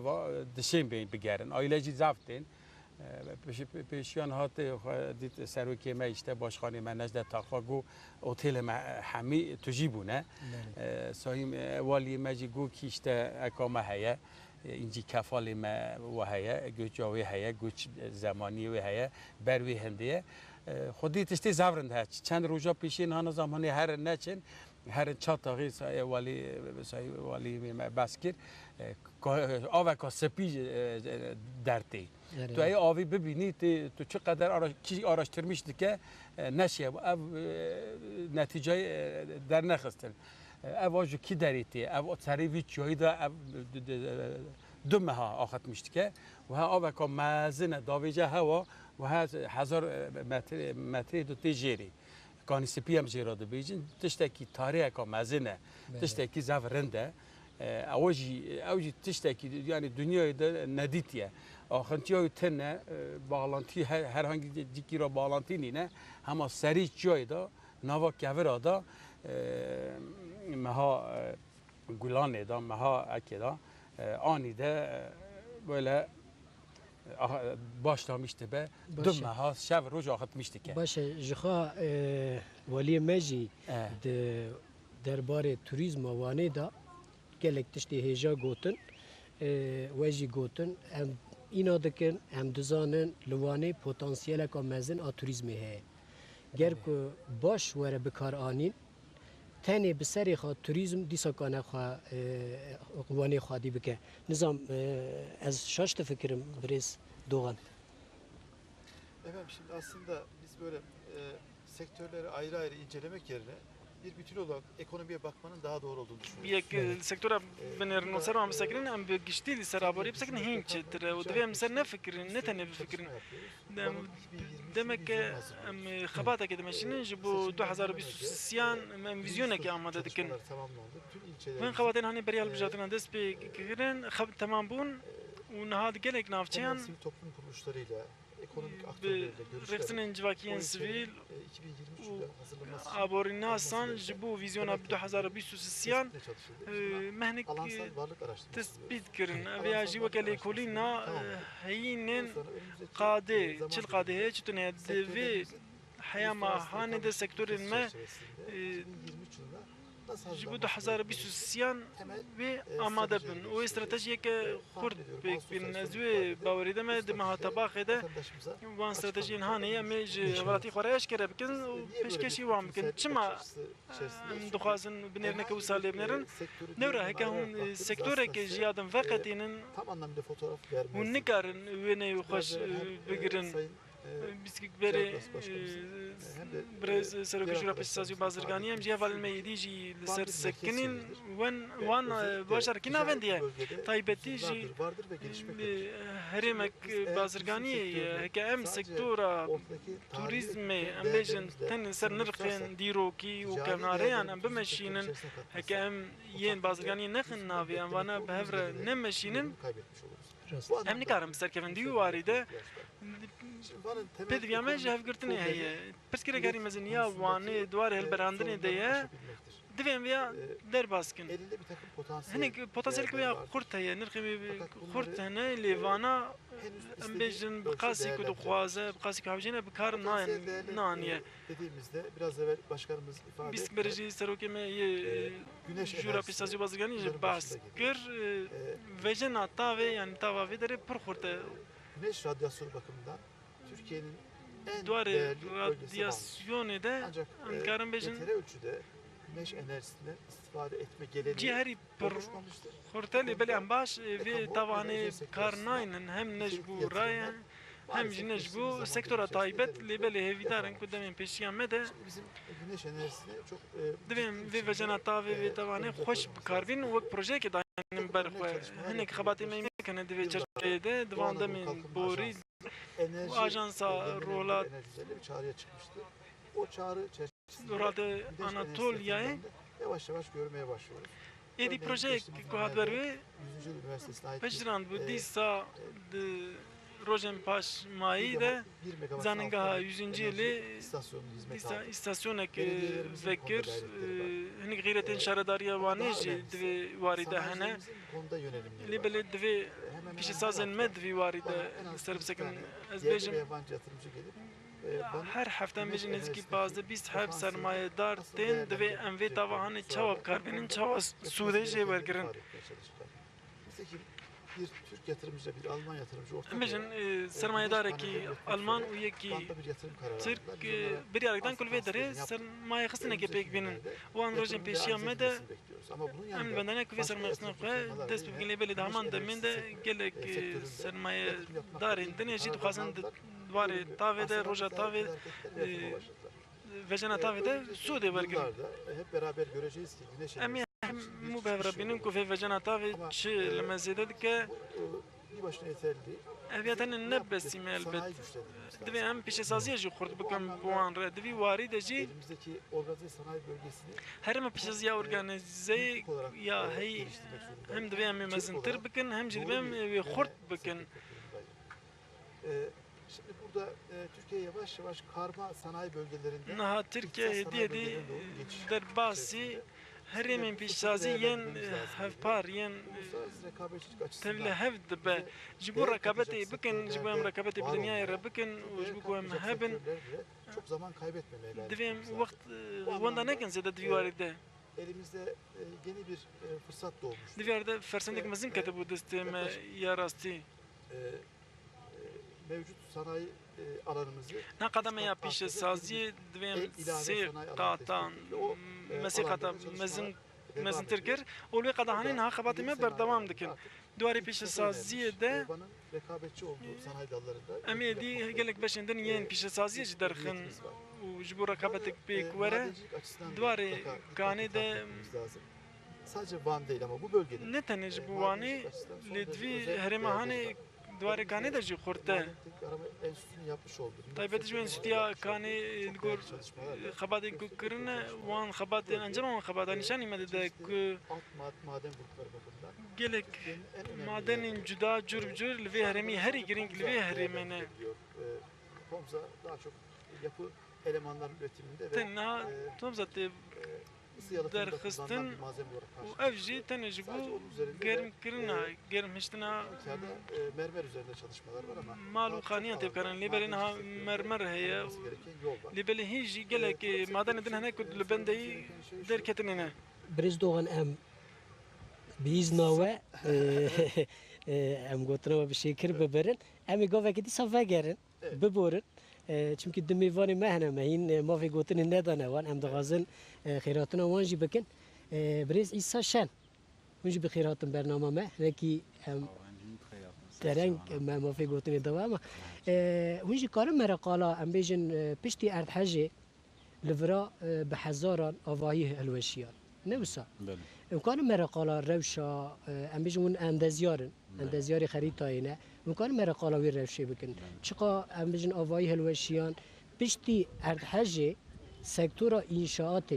دشین بگرن ایلاجی زفتین پیشیان هات دیت سروکی ما işte başkanı من نجد تاخاگو اوتیل ما همی تجیبونه سایم والی ماجی گو کی işte اقامه هيا اینجی کفالی ما و هيا گوجاوی هيا گوچ زمانی و هيا بروی هندیه خودی تشتی زورند ها چند روزا پیشین هان زمانی هر نچن هر چاتاقی والی ما بسکر آوه کا سپی درتی تو ای آوی ببینی تو چقدر araştırmıştı ki نشیه ev نتیجه در نخستن ev آجو کی دریتی ev تریوی چایی da ev دمه ها آختmıştı ki و ها آوه کا مزنه داویجه هوا و ها 1000 متری دو تیجری کانی سپی هم جیراده بیجین تشتکی تاریخ کا مزنه تشتکی زفرنده اوجی تشتکی yani dünyada neditiye آخرتیای تنه bağlantı herhangi dikira bağlantı nine ama seri joyda nava kaverada meha gulane da meha akeda anide böyle başlamıştı be dümmeha şev roz akıtmıştı ki. باشه جخا ولی مجی درباره توریسم وانه دا gelek tiştê hêja gotin wejî gotin em îna dikin em dizanin li Wanê potansiyeleka mezin a turizmê heye ger ku baş were bikar anîn tenê bi serê xwe turizm dîsakane xwe Wanê xwedî bike nizam ez şaş difikirim birêz Doğan. Efendim şimdi aslında biz böyle sektörleri ayrı ayrı incelemek yerine bir bütün olarak ekonomiye bakmanın daha doğru olduğunu düşünüyorum. Bir sektöre benerin o servam sekrin am bir gişti serabori sekrin hinçtir o devem ser ne fikrin ne tane bir fikrin demek ki am xabata ke demeşinin bu 2023 am vizyona ki amade dikin ben xabaten hani beriyal bijatına des be giren xab tamam bun و نهاد gelek navçayan toplum kuruluşlarıyla ekonomik aktörlerle görüşlerle Reksinin civakiyen sivil 2023 yılında hazırlanması aborinasan bu vizyona 2023 mehnek tespit kirin veya jivakali kolina heyinin qade çil qade hiç tune ve hayama hanede sektörün me nasıl ji bo hazırlanması 2023 temel ve amade bin. O stratejiyek Kurd pek bin ez wê bawerî de me di meha tebaqê de vatandaşımıza wan stratejiyên hanê em ê ji welatî xwe re eşkere bikin û niye böyle bir pêşkêşî wan bikin. bütünsel Çima bakış açısı içerisinde? em Çünkü dixwazin binêrneke wisa lê binerin. sektörü Newre yeniden heke arayarak hûn baktığımızda sektoreke aslında ji ya din veqetînin tam anlamıyla fotoğraf hûn vermez. nikarin wêneyê xweş bigirin. Sayın Biskik berê Cevdet Başkanımızın, hem de Birez serokê diğer Jûra arkadaşlarımızın Pêşsazî û ifade Bazirganî em ji hevalên me êdî jî li ser Vardır merkez sekinîn şehirdir. wan Özellikle bajarekî navendiye. bölgede Taybetî jî vardır ve gelişmek li beklenir. herêmek Biz eğer Bazirganiyê turizm sektörünü heke em sadece sektora ortadaki tarihi turizmê em değerlerimizle bêjin tenê ser sınırlarsak, nirxên dîrokî û ticari kevnareyan değerlerin em turizm sektörü bimeşînin içerisine katması, heke em yên Bazirganiyê nexin navê em vana bi hev re nemeşînin kaybetmiş oluruz. Rast. Bu anlamda em nikarin bi serkevendî û warî de Şimdi Van'ın temel pêdiviya me ji ekonomik hevgirtinê problemi heye. Pirsgirêkerî meziniya konusundaki, wanê duwarê hilberandinê de ye sorunlardan aşabilmektir. divê em vêya derbas kin. Elinde bir takım potansiyel Hinek potansiyel değerleri ya vardır. kurt heye nirxê wê Fakat bunları, kurt hene lê vana henüz em istediği bêjin bi ölçüde qasî ku değerlendiremiyor. dixwaze bi qasî ku hewjîne bi kar Potansiyel değerler, naniye. dediğimizde biraz evvel başkanımız ifade Bisk etti. berê jî serokê me yê Güneş Jûra enerjisi Pêşsazî û Bazirganî jî bunların bahs başında kir vejena tavê yani tava vê derê pir xurt e. Güneş radyasyonu bakımından Türkiye'nin en Duwarê değerli bölgesi Van'dır. radyasyonê de Ancak em dikarin bêjin yeteri ölçüde güneş enerjisinden istifade etme geleneği cîherî pir oluşmamıştır. xurt e lê belê em baş vê tavanê kar nayinin hem ne ji bo rayê hem jî ne ji bo sektora taybet lê belê hêvîdarin ku demên pêşiya me de Şimdi bizim güneş enerjisine çok divêm vê vejena tavê vê tavanê xweş bikarbîn wek projeyekê danin ber xwe hinek xebatê me hene divê çerçeveyê de divan demên borî enerji ajansa rolat enerjilerle bir çağrıya çıkmıştı. O çağrı çerçevesinde Rade güneş Anatolia'yı enerjisi yavaş yavaş görmeye başlıyoruz. êdî Örneğin projeyek geçtiğimiz ku hat günlerde ber wê 100. Yıl Üniversitesi'ne ait pejirand bû e, dîsa di rojên paş mayî de zanîngeha 100. yılê istasyonunun hizmeti dîsa aldı. îstasyonek Belediyelerimizin vekir konuda gayretleri var. hinek gîretên şaredariya wanê Daha jî önemlisi, divê warî de hene sanayicilerimizin bu konuda yönelimleri lê var. belê divê Hemen pîşesazên her me hafta divî warî bana de en li az ser 40 bisekin tane ez yerli ve bêjim yabancı yatırımcı gelip bana her hefte em güneş bêjin nêzîkî enerjisindeki pazde bîst hev potansiyeli sermayedar nasıl tên divê em vê tavahanê çawa bikarbînin çawa sûdê jê wergirin. Nitekim bir Türk yatırımcı, bir Alman yatırımcı ortak Em bêjin olarak, sermayedarekî Alman û yekî Van'da bir yatırım kararı Türk aldılar. Biz onlara biryarîkdan kul vê transferini derê yaptık. sermaye xistinekê Önümüzdeki pêk bînin. günlerde Wan rojên yatırımın pêşiya realize me de edilmesini bekliyoruz. Ama bunun em yanında li bendanê ku vê başka sermayesina yatırım xwe firmaları dest yine bi bikin lê belê güneş heman enerjisi demên de gelek sektöründe sermaye yatırım yapmak darên için dinê jî kararlar dixwazin aldılar. dwarê tavê de Aslında roja güzel tavê hareketler yapmaya başladılar. vejena tavê de sûdê wergirin. Yıllarda hep beraber göreceğiz ki güneş Em ê enerjisi bir hemû çıkış bevre yolu bînin ku var. vê vejena tavê Ama, çi li mezê de dike Bu bir başına yeterli değil. ev ya tenê ne besîme elbet. Sanayi güçlendirmemiz lazım. Divê em pêşesaziyê jî xurt bikin bi wan re divî warî de jî Elimizdeki organize sanayi bölgesini herîme pêşeziya organîzeyê teknik olarak ya hey geliştirmek zorundayız. hem divê em ê mezintir olarak bikin hem jî doğru divê em bir wê yöne xurt sevk bikin. etmek zorundayız. Şimdi burada Türkiye yavaş yavaş karma sanayi bölgelerinde Niha Tirkiye hediye di derbasî herêmên pêşsazî yên hevpar yên uluslararası rekabetçilik açısından tevle hev dibe ji bo rekabetê bikin ji bo em rekabetê bi dinyayê re bikin û ji bo ku em hebin çok zaman kaybetmemeye gayret divê em etmemiz lazım. wext wenda nekin zêde divî warî de Elimizde yeni bir fırsat doğmuş. divê erde fersendek mezin ketibû destê me ya rastî Mevcut sanayi alanımızı na qedeme ya pêşesaziyê divê em sê qatan mesî qata mezintir kir û lê qedahanî niha xebatê me berdewam dikin. Duwarê pêşesaziyê de Van'ın rekabetçi olduğu sanayi dallarında em êdî gelek beşên din yên pêşesaziyê jî derxin û ji bo rekabetek pêk were madencilik açısından da duvarı mutlaka kanê dikkat de etmemiz lazım. Sadece Van değil ama bu bölgede ne tenê ji bo wanê lê divî herêmehanê duwarê kanê de jî xurt e. Teknik Arama Enstitüsü'nün yapmış olduğu Taybet ji wê enstîtuya kanê li gor xebatên ku kirine wan xebatên encama wan xebata nîşanî me dide ku alt maden grupları bakımından gelek Türkiye'nin en önemli madenên cuda cur bi cur li vê herêmî herî giring li vê herêmê ne. Pomza daha çok yapı elemanların üretiminde ve Ten niha Tomza tê ısı yalıtımında derxistin kullanılan bir malzeme olarak û karşılıyor. ev jî tenê ji bo Sadece onun üzerinde germkirina germhiştina İçeride mermer üzerinde çalışmalar var ama mal û xaniyan tê bikarin lê belê niha mermer heye yapılması gereken yol var. lê belê hîn jî gelek madenê din hene ku li bendeyî derketinê ne. برز دوغن ام بیز ناوه ام گوتنا و بشکر ببرن امی گاوه که دیسا وگرن ببرن چونکه دمیوانی مهنه مهین ما فی گوتنی ندانه وان ام دغازن خیراتنا وانجی بکن برز ایسا شن ونجی بخیراتن برنامه ما نکی درنگ ما فی گوتنی دوامه ونجی کارم مرا قالا ام بیجن پشتی ارد حجه لورا به هزاران آواهی هلوشیان نوسا امکان مرا قالا روشا ام بیجمون اندازیاری خریدایینه امکان مرا قالا وی روشی بکن چقا ام بیجن آواهی هلوشیان پشتی ارد حجه سکتورا انشاءات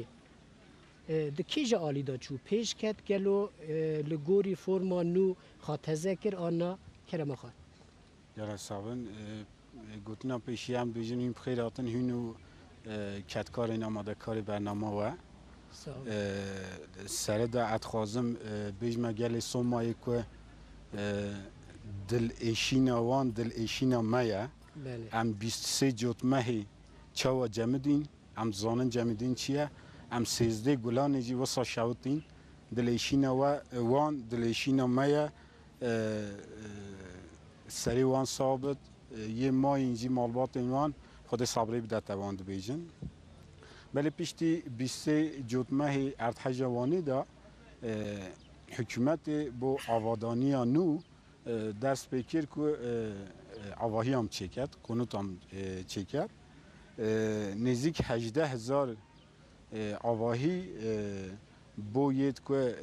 دکیج آلی دا چو پیش کت گلو لگوری فرما نو خاطزکر آنا کرم خواهد یارا سابن گوتنا پیشی هم بیجن این بخیراتن هنو کتکار این آماده کاری برنامه و سر دا اتخوازم بیجمه گل سومایی که دل ایشینا وان دل ایشینا مایه ام 23 جوت مهی چاوا جمدین ام زانن جمدین چیه ام 13 گلانی جی وسا شوتین دل ایشینا وان دل ایشینا مایه سری وان ثابت یه ماه اینجی مالبات اینوان خود صبری بده توان دو بیجن ولی پیشتی 23 جوت ماه ارتح جوانی دا حکومت با آوادانی نو درس بکر که آواهی هم چکت کنوت هم چکت نزدیک 18,000 آواهی باید که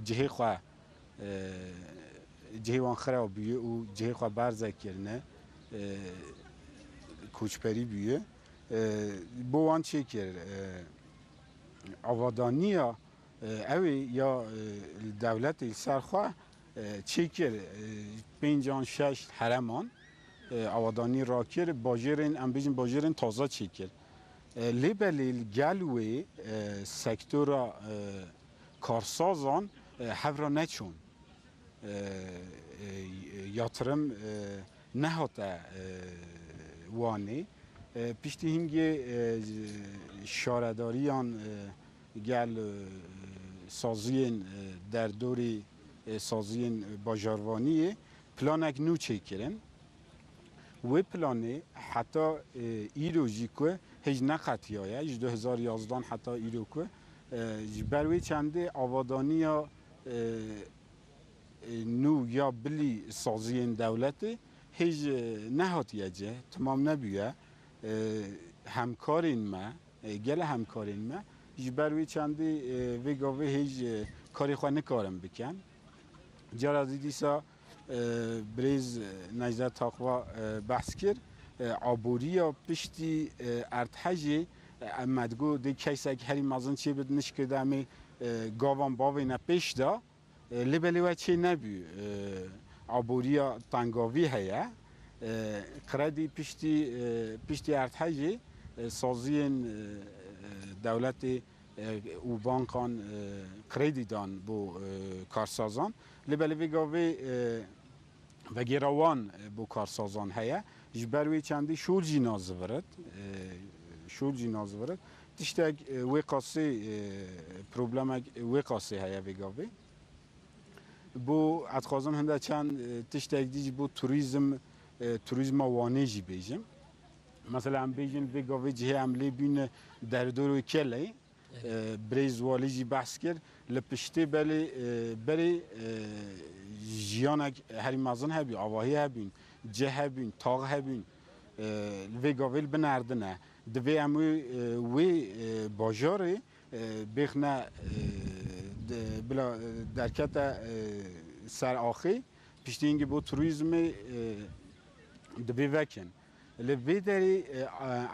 جهه خواه جهوان خراب بیه و جه خواه برزه کرنه کوچپری بیه بوان چه کرد آوادانی اوی یا دولت سرخواه چه کرد 5-6 حرمان آوادانی را کرد باجرین ام بیجن باجرین تازه چه کرد لیبلیل گلوی سکتور کارسازان هفرا نچون yatırım nehata vani pişti hingi şaredariyan gel saziyên derdorî saziyên bajarvaniyê planek nû çêkirin wê planê heta îro jî ku hêj neqetiyaye ji 2011 heta îro ku ji ber wê çendê avadaniya نو یا بلی سازی دولتی هیچ نهاتیه تمام نبیه همکارین ما گل همکارین ما جبروی چندی ویگاوی هیچ کاری خواه نکارم بکن جرا دیسا بریز نجده تاقوا بحث کرد عبوریا پشتی ارتحجی مدگو دی کیسک هری مازن چی بد نشکرده امی گاوان باوی نپیش دا لیبلی و چی نبی عبوریا تنگاوی هیا کردی پشتی ارتحجی سازین دولت و بانکان کردی دان بو کارسازان لیبلی ویگاوی و گیروان بو کارسازان هیا جبروی چندی شورجی نازورد تشتگ وقاسی پروبلمک وقاسی هیا ویگاوی بو اتخازم هنده چند تشتگ دیجی بو توریزم وانیجی بیجم مثلا هم بیجن ویگاوی جه عملی بین در دورو کلی بریز والیجی بحث کرد لپشته بری جیانک هری مازن هبی آواهی هبین جه هبین تاغ هبین ویگاویل بنردنه دوی اموی وی باجاره بخنه بلا درکت سر آخی پیشتی اینگه با توریزم دوی وکن لوی داری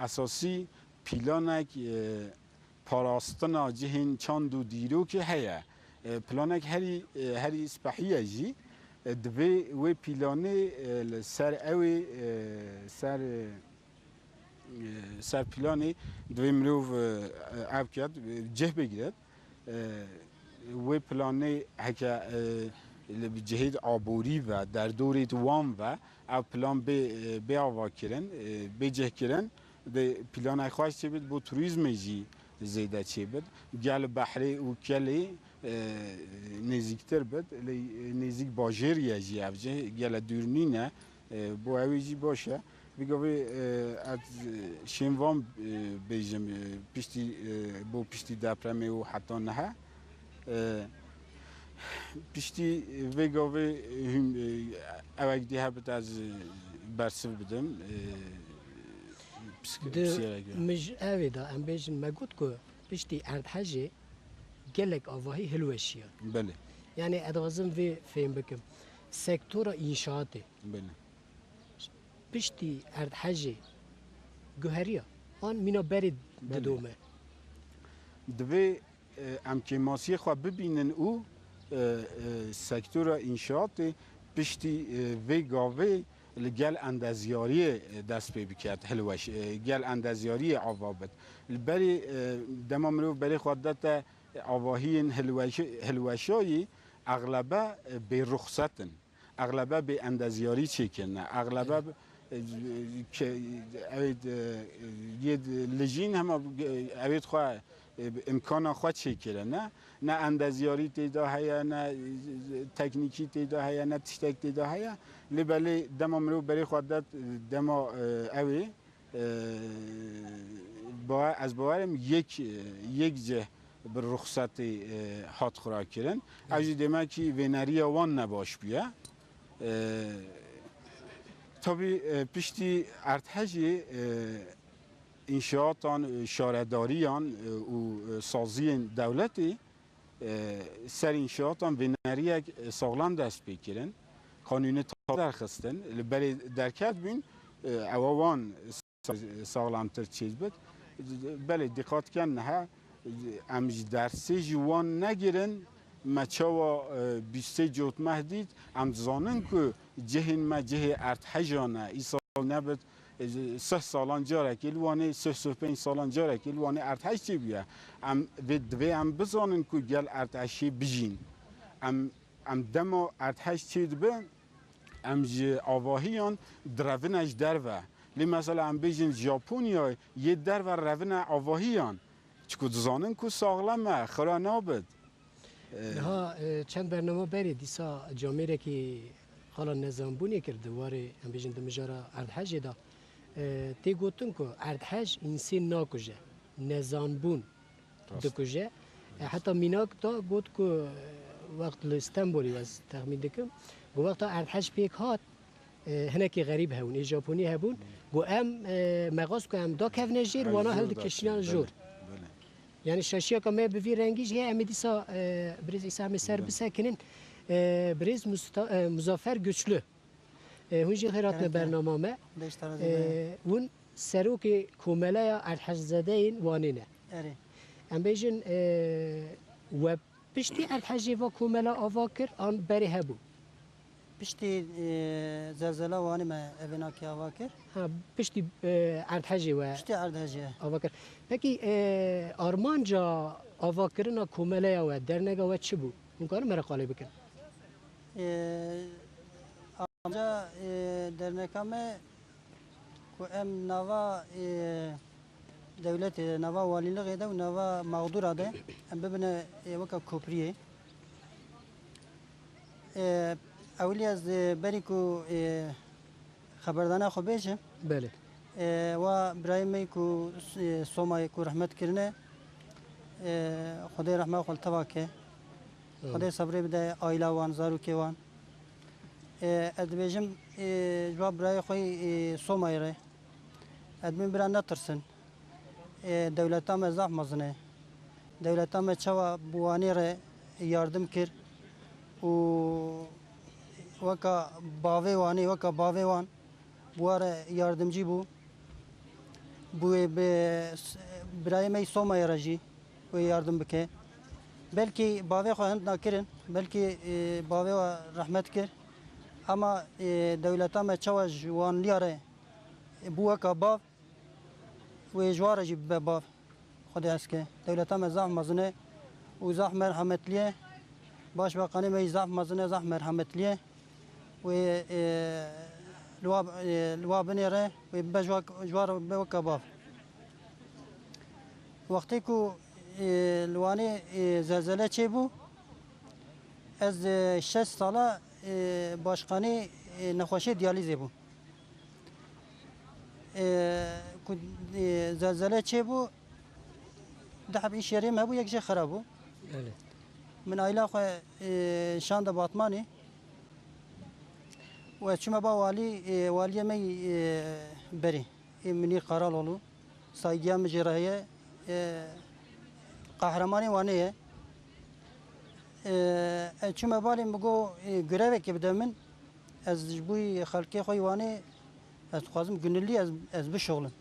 اساسی پیلانک پاراستنا جهین چاند و دیرو که هیا پلانک هری سپحیه جی دوی وی پیلانه سر اوی سر پیلانه دوی مروف اب کرد جه بگیرد وی پلانه هکا جهید عبوری و در دوری دوام و او پلان به آوا کرن به جه کرن ده پلان خواهش چه بید بو توریزم جی زیده چی بد گل بحری و کلی نزدیکتر بد نزدیک باجریه جیابجه گل دورنینه بو اویجی باشه بگوی از شنوام بیجم پشتی بو پشتی دپرمی و حتی نه پشتی بگوی هم اوک دیه بد از برسف بدم مش اویدا ام بیجن مگود کو پشتی اردحجه گلک آواهی هلوشیه بله yani edazım ve fehim bikim sektora inşaatı بله pişti erdhacı güheriya an mina beri didome دوی امکیماسی خو ببینن او سکتور انشاءات پشتی وی گاوی لگل اندازیاری دست پی بکرد هلوش گل اندازیاری عوابت بری دمام رو بری خودت آواهین هلوشایی اغلبه به رخصتن اغلبه به اندازیاری چکنه اغلبه که اوید یه لجین هم اوید خواه امکان خود چکنه نه اندازیاری تیدا هیا نه تکنیکی تیدا هیا نه تشتک تیدا هیا لبلی دم امرو بری خودت دم اوی با از باورم یک جه بر رخصت هات خورا کردن اجی demek ki veneriya wan nebaş biye tabi pişti ertheci inşaatan şaredariyan u saziyên devletî ser inşaatan veneriya sağlam dest pê kirin kanûnî derxistin li berê derket bûn ewa wan sağlamtir çêz bit belê diqatken nehe ام درسی جوان نگیرن مچوا بیسته جوت مهدید ام زانن که جهن ما جه ارتحجانه ای سال نبود 3 سالان جاره کلوانه 3-5 سالان جاره کلوانه ارتحج چی بیه ام دوی ام بزانن که گل ارتحجی بجین ام دما ارتحج چی دبه ام جه آواهیان درونش دروه لی مثلا ام بیجین ژاپنیا یه درو رون آواهیان چکو دزانن کو ساغلمه خرا نابد ها چند برنامه بری دیسا جامعه که حالا نظام بونی کرده واره هم بیشتر دمجارا اردحج دا تی گوتن کو اردحج انسان ناکجه نظام بون دکجه حتی میناک دا گوت کو وقت استانبولی واس تخمین دکم گو وقت اردحج پیک هات هناك غريب هون ژاپنی هبون گو ام مغاز کو ام دا کفنجیر وانا هل کشنان جور yani şaşıya kamaya bir rengiş ya emedisa biraz İsa'mı ser bisekinin biraz Muzaffer Güçlü hunji hayratne bernamame un seruki kumelaya erhazzadeyn vanine em bejin ve pişti erhazji ve kumela avakir an beri hebu pişti zelzele vani me evinaki avakir ha pişti erhazji ve pişti erdhacı avakir peki Armanca avakirina kumelaya ve dernega ve çi bu mümkün merakale bikin Armanca dernekame ku em nava devlet nava valilik ede ve nava mağdur ade em bibine vaka kopriye اولی از بری کو خبردانه خو بیشم بله و برای می کو سومای کو رحمت کرنه خدای رحمت خل تبا که خدای صبر بده آیلا وان زارو که وان ادبیجم جواب برای خوی سومای ره ادمی بران نترسن دولتا مزاح مزنه دولتا مچوا بوانی ره yardım kir و وکا باوی وانی وکا باوی وان بواره yardımcı bu برای می سومای رجی و yardım bike belki باوی خواهند نکرن belki باوی و رحمت کر ama devleta me çava jwan liare bu vaka bav و جوار جی به باv خود اسکه devleta me zah mazne و zah merhametliye Başbakanı me zah mazne zah merhametliye ve luab nere ve bejwak jwar be kabav وقتی که لوانی زلزله چه بو از 6 ساله باشخانه نخوشی دیالیزه بو زلزله چه بو دحب این شهری ما بو یک جه خراب بو من عائله خو شاند باطمانی و چما با والی می بری منیر قرار لولو سایگیا مجرایه قهرمانی وانه چما بالي مگو گروه که بدم من از بوی خلقی خوی وانه از خوازم گنلی از بشغلم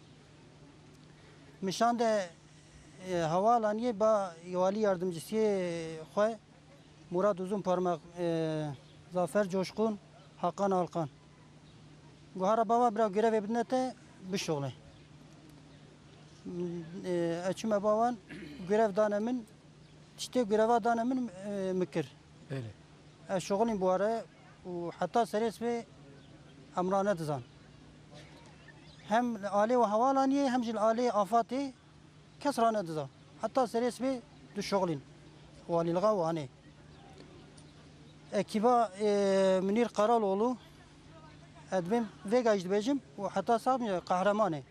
مشان ده havalaniye ba vali yardımcısı xoy Murat Uzun Parmak Zafer Coşkun Hakan Alkan Guhara baba bira görev ebnete bir şoğlu açıma baban görev danemin işte göreva danemin mükür öyle şoğlun bu ara hatta seres ve amrane dizan hem ali ve havalaniye hem jil ali afati كسرانه دزا حتى سريس بي دو شغلين والي الغا واني اكيبا منير قرالولو ادبم فيجا بيجم وحتى صاب قهرمانه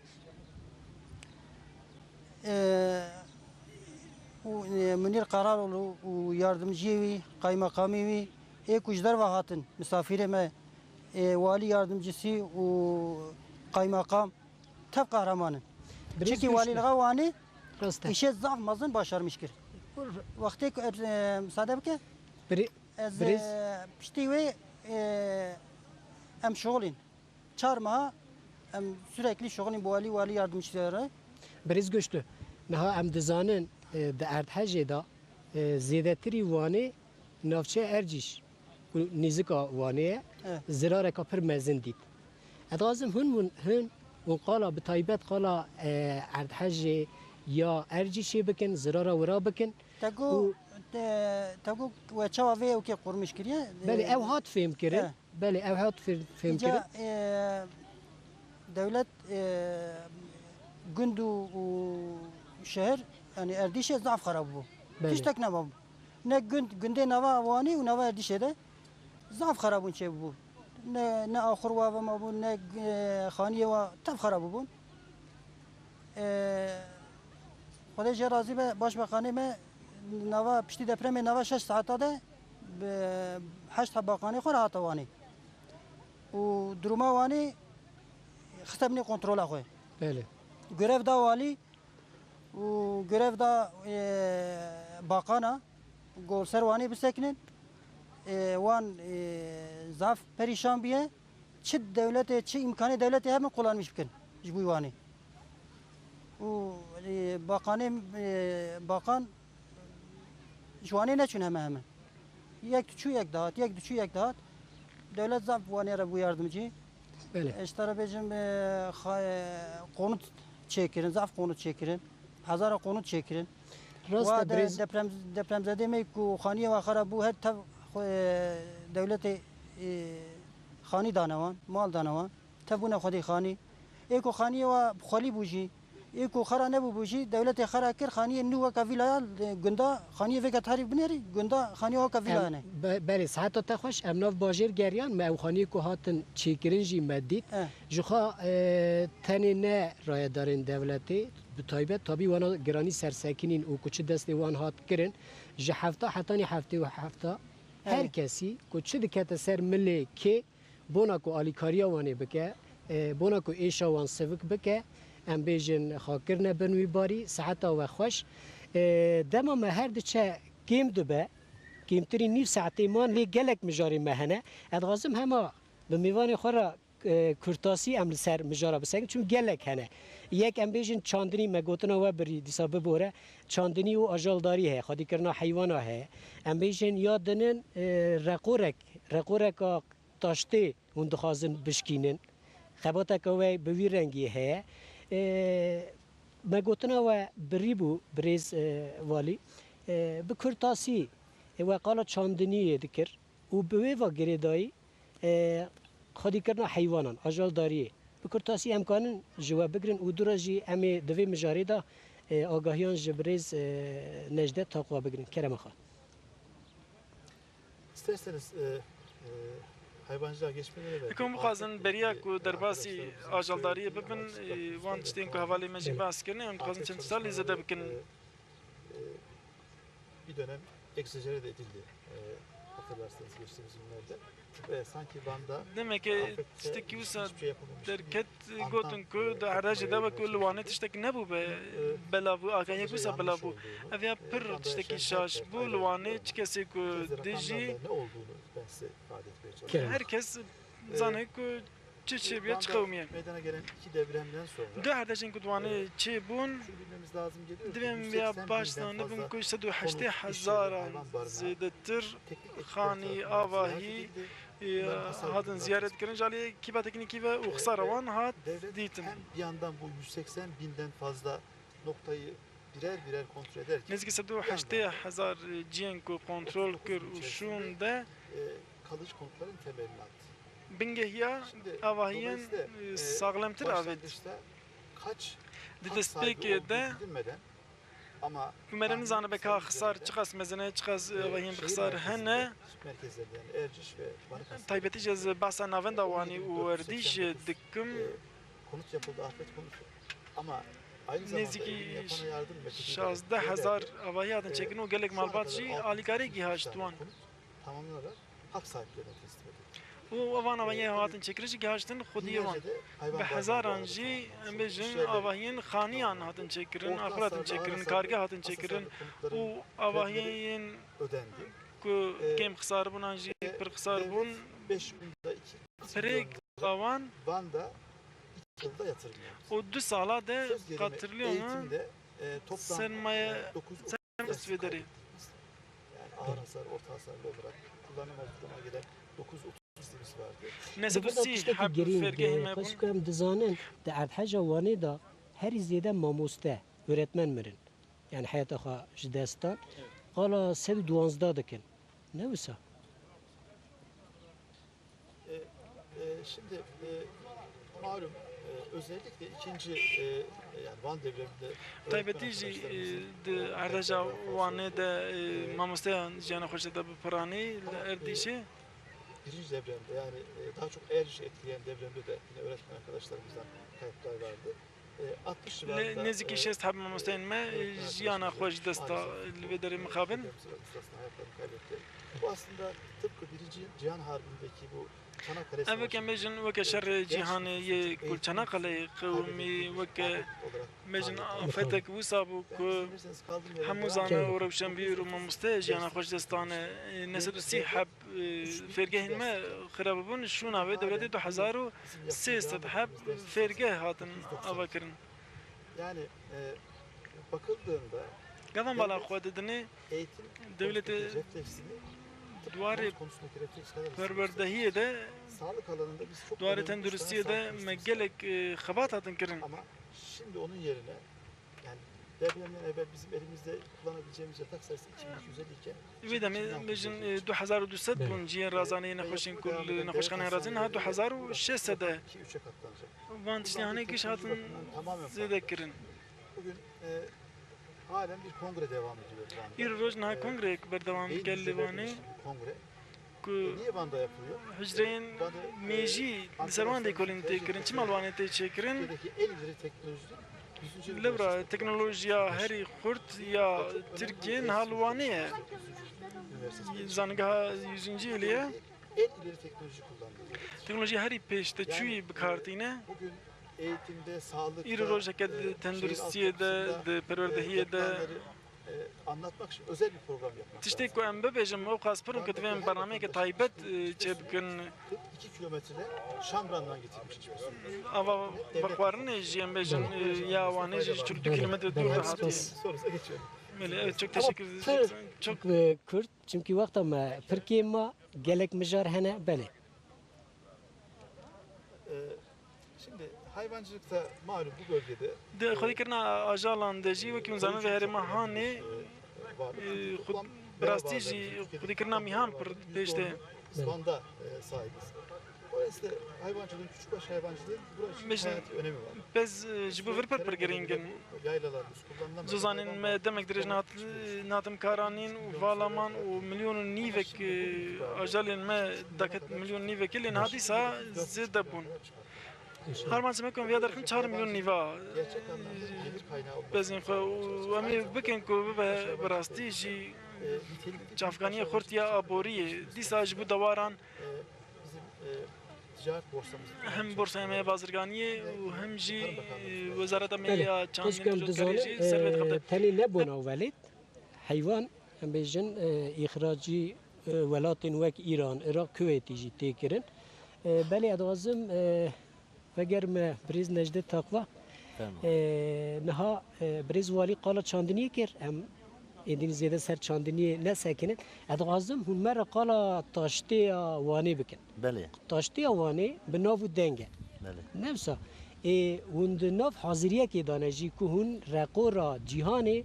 منير قرالولو وياردمجيوي قايمقاميوي كوجدر وهاتن مسافره ما والي ياردمجيسي وقايمقام تب قهرمانه çünkü والي الغا واني İşe zaf mazın başarmıştır. Vakti müsaade bike? Briz. İşte ve em şoğlin. Çarma em sürekli şoğlin bu vali yardımcıları. Briz güçlü. Naha em dizanin de erdhece da ziyadetiri vani navçe erciş. Nizika vaniye zirare kapır mezin dit. Edazım hun qala bi taybet qala erdhece یا ارجی شی بکن زرارا ورا بکن تگو و چوا وی او که قرمش کریه بله او هات فهم کرد بله او هات فهم کرد devlet gündü şehir yani erdişe zaf harap bu. Hiç tek ne bu. Ne günde nava vani ve nava erdişe de zaf harabun şey bu. Ne ahır va ma bu ne khaniye va tab harap bu. خودش راضی به باشبخانه می نوا پشتی دپرم نوا 6 ساعته ده به 8 طبقانه خور هاتوانی و دروما وانی خستبنی کنترل خوی بله görev da vali و görev da bakana گولسر وانی بسکنن وان zaf perişan biye çi devlete çi imkanı devlete hemen kullanmış bikin bu vani bakan جوانی نچون همه یک تو یک دهات یک دو یک دهات دولت زب وانی را بو یاردمچی بله اشترا بجم قانون çekirin zaf konut çekirin hazara konut çekirin راست بریز deprem zede mi ku khaniye ve khara bu her tav devlete khani danavan mal danavan tabuna khodi khani eko khaniye ve khali buji eko khara ne bu buji devlete khara kir khaniye nu ve kavila gunda khaniye ve tarif bineri gunda khaniye ve kavila ne بله ساعت تا خوش امناف باجر گریان ما خانی کو هاتن چیکرین جی مدید جخا تنی نه رای دارن دولتی به تایبت تابی وانا گرانی سرساکنین او کوچه دست وان هات کرن جه هفته حتانی هفته و هفته هر کسی کوچه دکت سر ملی که بونا کو آلیکاریا وانی بکه بونا کو ایشا وان سوک بکه ام بیجن خاکرنه بنوی باری ساعت و خوش دما ما هر دچه گیم دوبه کمتری نیو ساعتی مان لی گلک مجاری مهنه ادغازم همه به میوان خورا کرتاسی امل سر مجارا بسنگ چون گلک هنه یک ام بیجن چاندنی مگوتنا و بری دیسا ببوره چاندنی و آجالداری ہے خودی کرنا حیوانا ہے ام بیجن یادنن رقورک تاشته اون دخازن بشکینن خباتا کوی بوی رنگی ہے مگوتنا و بری بو بریز والی به کرتاسی و قال چاندنی دکر و به و گریدایی خودی کردن حیوانان آجال داریه بکرتاسی امکانن جواب بگیرن و دراجی امی دوی مجاری دا آگاهیان جبریز نجده تقوا بگیرن کرم خوا. İsterseniz hayvancılığa geçmeden evvel... Ekom xwazin beriya ku derbasî ajaldariyê bibin wan tiştên ku hevalê me jî behs kirine em dixwazin çend salî zêde bikin. Bir dönem egzajere de edildi. Hatırlarsanız geçtiğimiz günlerde. Ve sanki Van'da Demek tiştekî wisa derket gotin ku di herdajê de ve ku li Wanê tiştek nebû be belavû agahiyek wisa belavû. Ev ya pir tiştekî şaş bû li Wanê çi kesê ku dijî ne olduğunu ben size ifade etmeye çalışıyorum. herkes zane ku çi çêbiye çi qewmiye. Meydana gelen iki depremden sonra Du herdajên ku di Wanê çê bûn şunu bilmemiz lazım geliyor. divêm ya başdan nibin ku 180 hezaran zêdetir xanî avahî hatin ziyaret kirin jalê kîba teknîkî ve û xisara wan hat Devlet dîtin. hem bir yandan bu 180 binden fazla noktayı birer birer kontrol ederken Nêzîkî 180 hezar ciyên ku kontrol kir û şûn de kalıcı konutların temelini attı. bingehiya Şimdi avahiyên dolayısıyla, sağlamtir avêt. başlangıçta kaç Di hak sahibi destpêkê olduğu de bilinmeden ama kumerin zane beka xisar çiqas mezene çiqas avahiyên bi xisar hene merkezlerinde yani Erciş ve Balıkesir taybetî ez bahsa navenda wanî û erdîş dikim konut yapıldı, afet konutu. Ama aynı zamanda nêzîkî evini yapana yardım ve teşvik 16 eden hezar devlet, avahî hatin çekin û gelek şu ana malbat kadar jî 600 alîkarê gîhaş tane wan. konut tamamlanarak hak sahiplerine teslim edildi. û avan avahiyê hatin çekirî jî gîhaştin xwediyê wan. Binlerce de hayvan Bi barınağı hezaran bağlı jî kaldı. em bêjin İş yerleri, avahiyên xaniyan hatin çekirin, orta axir hatin hasarlı, çekirin, ağır kargeh hasarlı, hatin az çekirin hasarlı û konutların avahiyên ödendi. ku kêm xisar bûn an jî pir xisar bûn 5 yılda 2 pirêk awan Van'da 2 yılda yatırım yaptı. û 2 sala de Söz gelimi qatirliyon eğitimde toplam sermaye 9 servis vederi. yani ağır hasar, orta hasarlı olarak kullanılmaz duruma gelen 930 vardı. Nese Dibin dusi tiştekî heb girîn fergehê me xweş bûn. ku em dizanin di erdheca Wanê da herî zêde mamoste öğretmen mirin. Yani heyeta xwe ji destan qala 112 dikin. Ne wisa? Şimdi malum özellikle ikinci yani Van devriminde Taybetî jî di erdeja Wanê de mamosteyan jiyana xwe de bi piranî li Erdîşê birinci depremde yani daha çok Erciş'i etkileyen depremde de yine öğretmen arkadaşlarımızdan kayıplar vardı. 60 civarında nêzîkî şest heb mamosteyên me jiyana xwe ji desta li vê derê mixabin. ustasına hayatlarını kaybetti. Bu aslında tıpkı birinci Cihan Harbi'ndeki bu Çanakkale Ev weke em bêjin weke şerê cîhanê yê ku Çanakkaleê qewmî weke bêjin afetek wisa bû ku hemû zane û rewşenbîr û mamosteyê jiyana xwe ji destane nese dusî heb fêrgehên me xirab bûn şûna wê dewletê 2003 heb fêrgeh hatin avekirin. Yani bakıldığında Gavan bala xwe didinê eğitim devleti konusundaki refleksini tıpkı duvarê konut konusundaki refleks kadar perwerdehiyê de sağlık alanında biz çok duvarê önemli tenduristiyê de sağlık me hizmeti gelek xebat hatin kirin. ama şimdi onun yerine yani depremden evvel bizim elimizde kullanabileceğimiz yatak sayısı 2250 iken Wê demê bêjin 2200 bûn ciyên razaneyê nexweşên ku li nexweşxaneyên razîn ha 2600 de 2-3'e katlanacak. van tiştîhanê giş hatin Tamamen zêde farklı. kirin. Bugün halen bir kongre devam ediyor Van'da. Îro roj niha kongreyek berdewam Beyin gel li hücreleri Wanê birleşimi bir kongre. ku Niye Van'da yapılıyor? hicreyên mêjî li ser wan dêkolîn tê kirin çi mal Wanê tê çêkirin Türkiye'deki en ileri teknolojinin 100. Levra teknolojiya herî xurt ya Tirkiye niha li Wanê ye. Zangeha 100. yêlê En ileri teknoloji kullanılıyor. teknoloji herî pêşteçûyî bikartîne. Bugün eğitimde, sağlıkta, İri rojeke tenduristiyê de, di perwerdehiyê de anlatmak için özel bir program yapmak tiştê lazım. ku em bibêjim ew qas pirin ku divên bernameyeke taybet çê bikin 2 kilometrede Şamran'dan getirmiş hiçbir sorun. ava bixwarinê jî em bêjin ya Wanê jî 42 kilometre dûr de hatiye. Sorunuza geçiyorum. Evet çok teşekkür Ama ederim. pir Çok Kürt çünkü wekta me Tirkiye me gelek mijar hene belê. Şimdi hayvancılıkta malum bu bölgede de xwedî kirina ajalan de jî wekî zanin ve herêma hanê var. bi rastî jî xwedî kirina mîhan pir pêş de Van'da sahibiz. Dolayısıyla hayvancılığın, küçükbaş hayvancılığın burası Bizim- için hayati önemi var. Biz ji bo vir per giringin. Yaylalarımız kullanılan Zozanin me demek dirij natim karanin u valaman u milyonun nivek ajalin me daket milyon nivek ilin hadisa zede bun. Harman semekom viya derkin 4 milyon niva. gerçek anlamda gelir kaynağı olması. Bezin xwe û em ê bikin ku bibe bi rastî jî Nitelikli çavkaniye xurtiya aboriyê dîsa ji bo dewaran bizim ticaret borsamızın hem Borsa Emeği Bazırganiye û hem jî Wezareta بله Maliya Çandiyên تشكل Tujotkarî دزانه jî servet xebte. تنی نبونا ولید حیوان هم بیجن اخراجی ولاتین وک ایران عراق کویتی جی تکرن بله ادغازم وگر ما بریز نجده تقوا Tamam. نها بریز والی قالا چاندنی کر هم ایدین زیاده سر چاندنی نسکنن ادغازم هم مرا قالا تاشتی وانی بکن Bəli, تاشتی وانی بناو دنگه bəli. نفسا هند ناف حاضریه که دانجی که هون رقورا جهانی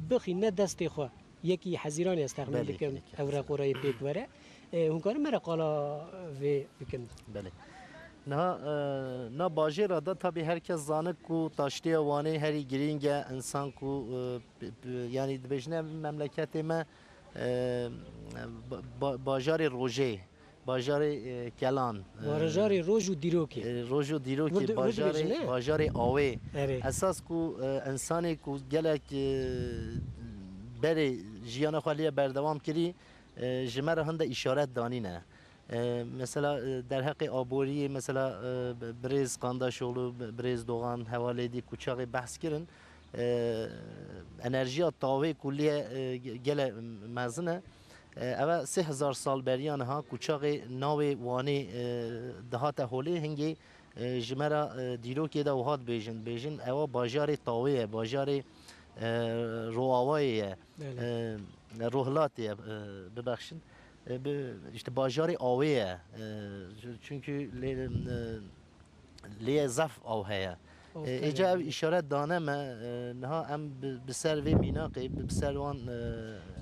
بخی نه دست خو یکی حزیرانی استخدام بله، دکم یکی او رقورای پیک وره هون کار مرا قالا و بکن Bəli. Na bajêra da tabii herkes zanık ku taştiya wanê herî giring e insan ku yani dibêjine memleketê me bajarê rojê, bajarê kelan, وارجاری روز و دیروکی roj û dîrokê, Vurdu- bajarê awê. اره Esas ku insanê ku gelek berê jiyana xwe lê berdewam kirî ji me re hinde îşaret danîne. Mesela derheqê aboriyê mesela Birêz Qandaşoğlu, Birêz Doğan hevalêdî kuçaxê behs kirin. Enerjiya tavê ku lê gele mezin e. Ev 3000 sal beriyan ha kuçaxê navê wanê dihate holê hingê ji me re dîrokê de wiha dibêjin. Bêjin ewa bajarê tavê ye, bajarê roavayê ye, rohlatê ye bibexşin. İşte bajarê avê ye. Çünkü lê zef av heye. Êca ev îşaret dane me niha em bi ser vê mînaqê bi ser wan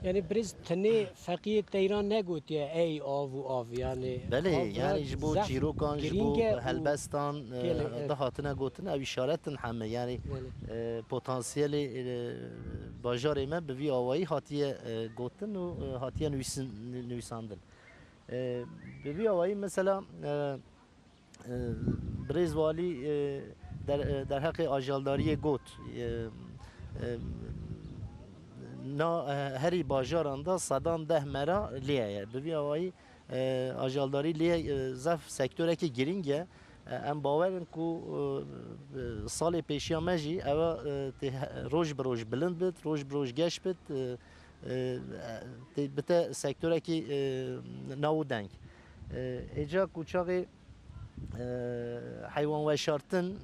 yani briz tane fakiye teyran ne gotiye ey av u av yani belê yani ji bo çîrokan ji bo giringe û- helbestan Gelê, da hatine gotin ev îşaretin heme yani Belê. potansiyelê bajarê me bi vî awayî hatiye gotin û hatiye nivîsandin. Bi vî awayî mesela Birêz Walî derheqê ajaldariyê got na herî bajaran da sedan 10 mera lê ye. Bi vî awayî ajaldarî lê zef sektörekî giring e. Em bawerin ku salê pêşiya me jî ew roj bi roj bilind bit, roj bi roj geş bit bite sektörekî naw deng. Êca kuçaxê hayvan veşartın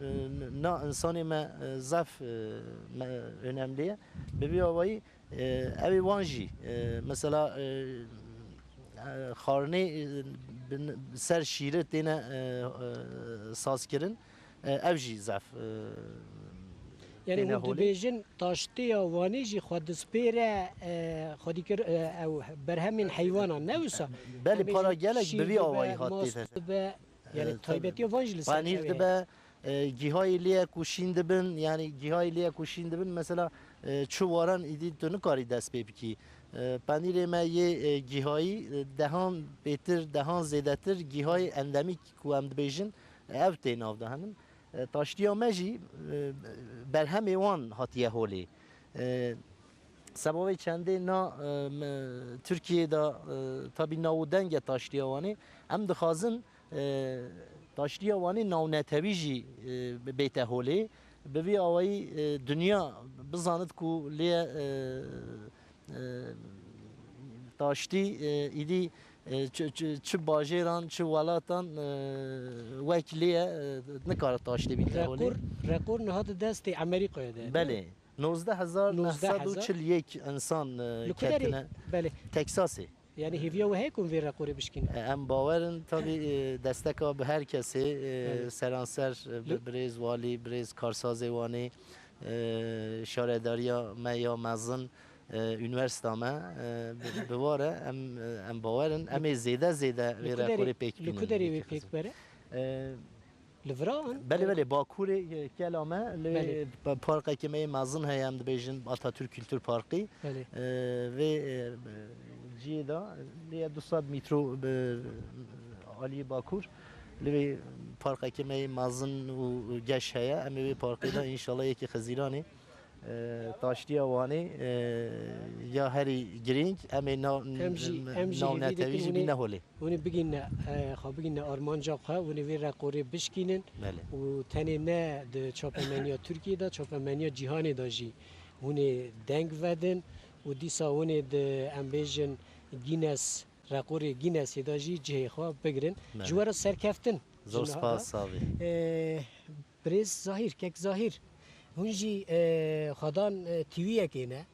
na insanê me zef önemli ye. Bi vî awayî ew ê wan jî mesela xarnê ser şîrê têne sazkirin ev jî zef yani têne hûn holê. dibêjin taştiya wanê jî xwe dispêre xwedî kir ew berhemên heywanan ne wisa Belê para gelek bi vî awayî hat tê. yani taybetiya van jî li ser Panîr ew e. dibe cihayê lê ku şîn dibin yani cihayê lê ku şîn dibin mesela çu waran îdî tu nikarî dest pê bikî. Panîrê me yê cihayî dehan bêtir dehan zêdetir cihayê endemîk ku em dibêjin ev tê nav de henin. Taştiya me jî berhemê wan hatiye holê. Sebabê çendê na Türkiye'de tabii naw denge taştiya wanê em dixwazin taştiya wanê nawnetewî jî bête holê. Bi vî awayî dünya bizanit ku lê taştî îdî çi bajêran çi welatan wek lê nikare taştê bîte holê. rekor niha di destê Amerîkayê de Belê 19,941 insan li ku ketine derê belê Teksasê. yani hêviya we heye ku vê rekorê bişkin Em bawerin tabii desteka bi her kesê seranser Birêz Walî, Birêz Karsazê Wanê şaredariya me ya mezin üniversite me bivare em bawerin em zêde vê rekorê pêk لکودری وی پیک بره لوران بله بله باکوری کلامه لی پارکی می مازن هیم دبیجن آتاتورک کلتور پارکی بله و جیدا لی 200 متر به علی باکور لی پارکی می مازن و گش هیا امی پارکی دا انشالله یکی خزیرانی تاشتی آوانی یا هری گرینگ امی ناو نتویج بی نهولی ونی بگین خواب بگین آرمانجا خواه ونی وی رقوری بشکینن و تنی نه د چاپمنیا ترکیه دا چاپمنیا جهانی دا جی ونی دنگ ودن و دیسا ونی د امبیجن گینس رقوری گینس دا جی جه خواه بگرن جوارا سرکفتن زور سپاس ساوی بریز ظاهر کک ظاهر هونجی خدان تیویه که نه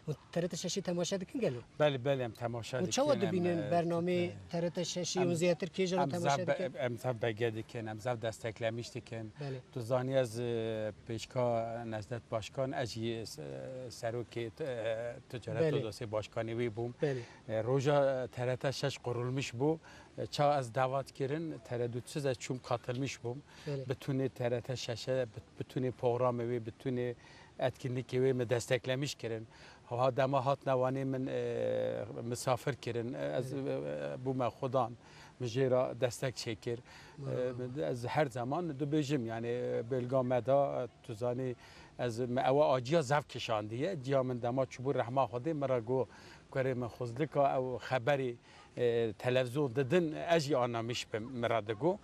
و ترت ششی تماشا دکن گلو بله بله هم تماشا و چه وقت ببینن برنامه ترت ششی و زیاتر کیجا تماشا دکن ام زب بگه دکن ام زب دستکلمیش دکن بله تو زانی از پیشکا نزدت باشکان اجی سروک تجارت و دوستی باشکانی وی بوم بله روژا ترت شش قرولمش بو چا از دعوت کردن ترددسیز از چوم قاتلمش بوم بله بتونه ترت ششه بتونه پروگرام وی بتونه etkinlik وی من دستکلمیش کردن ها دما هات نوانی من مسافر کردن از بوم خودان مجرا دستک شکر از هر زمان دو بیجم یعنی بلگام مدا توزانی از او آجیا زف کشاندیه جیا من دما چبور رحمه خودی مرا گو کاری من خزلکا او خبری تلویزیون دادن اجی آنامش به مرادگو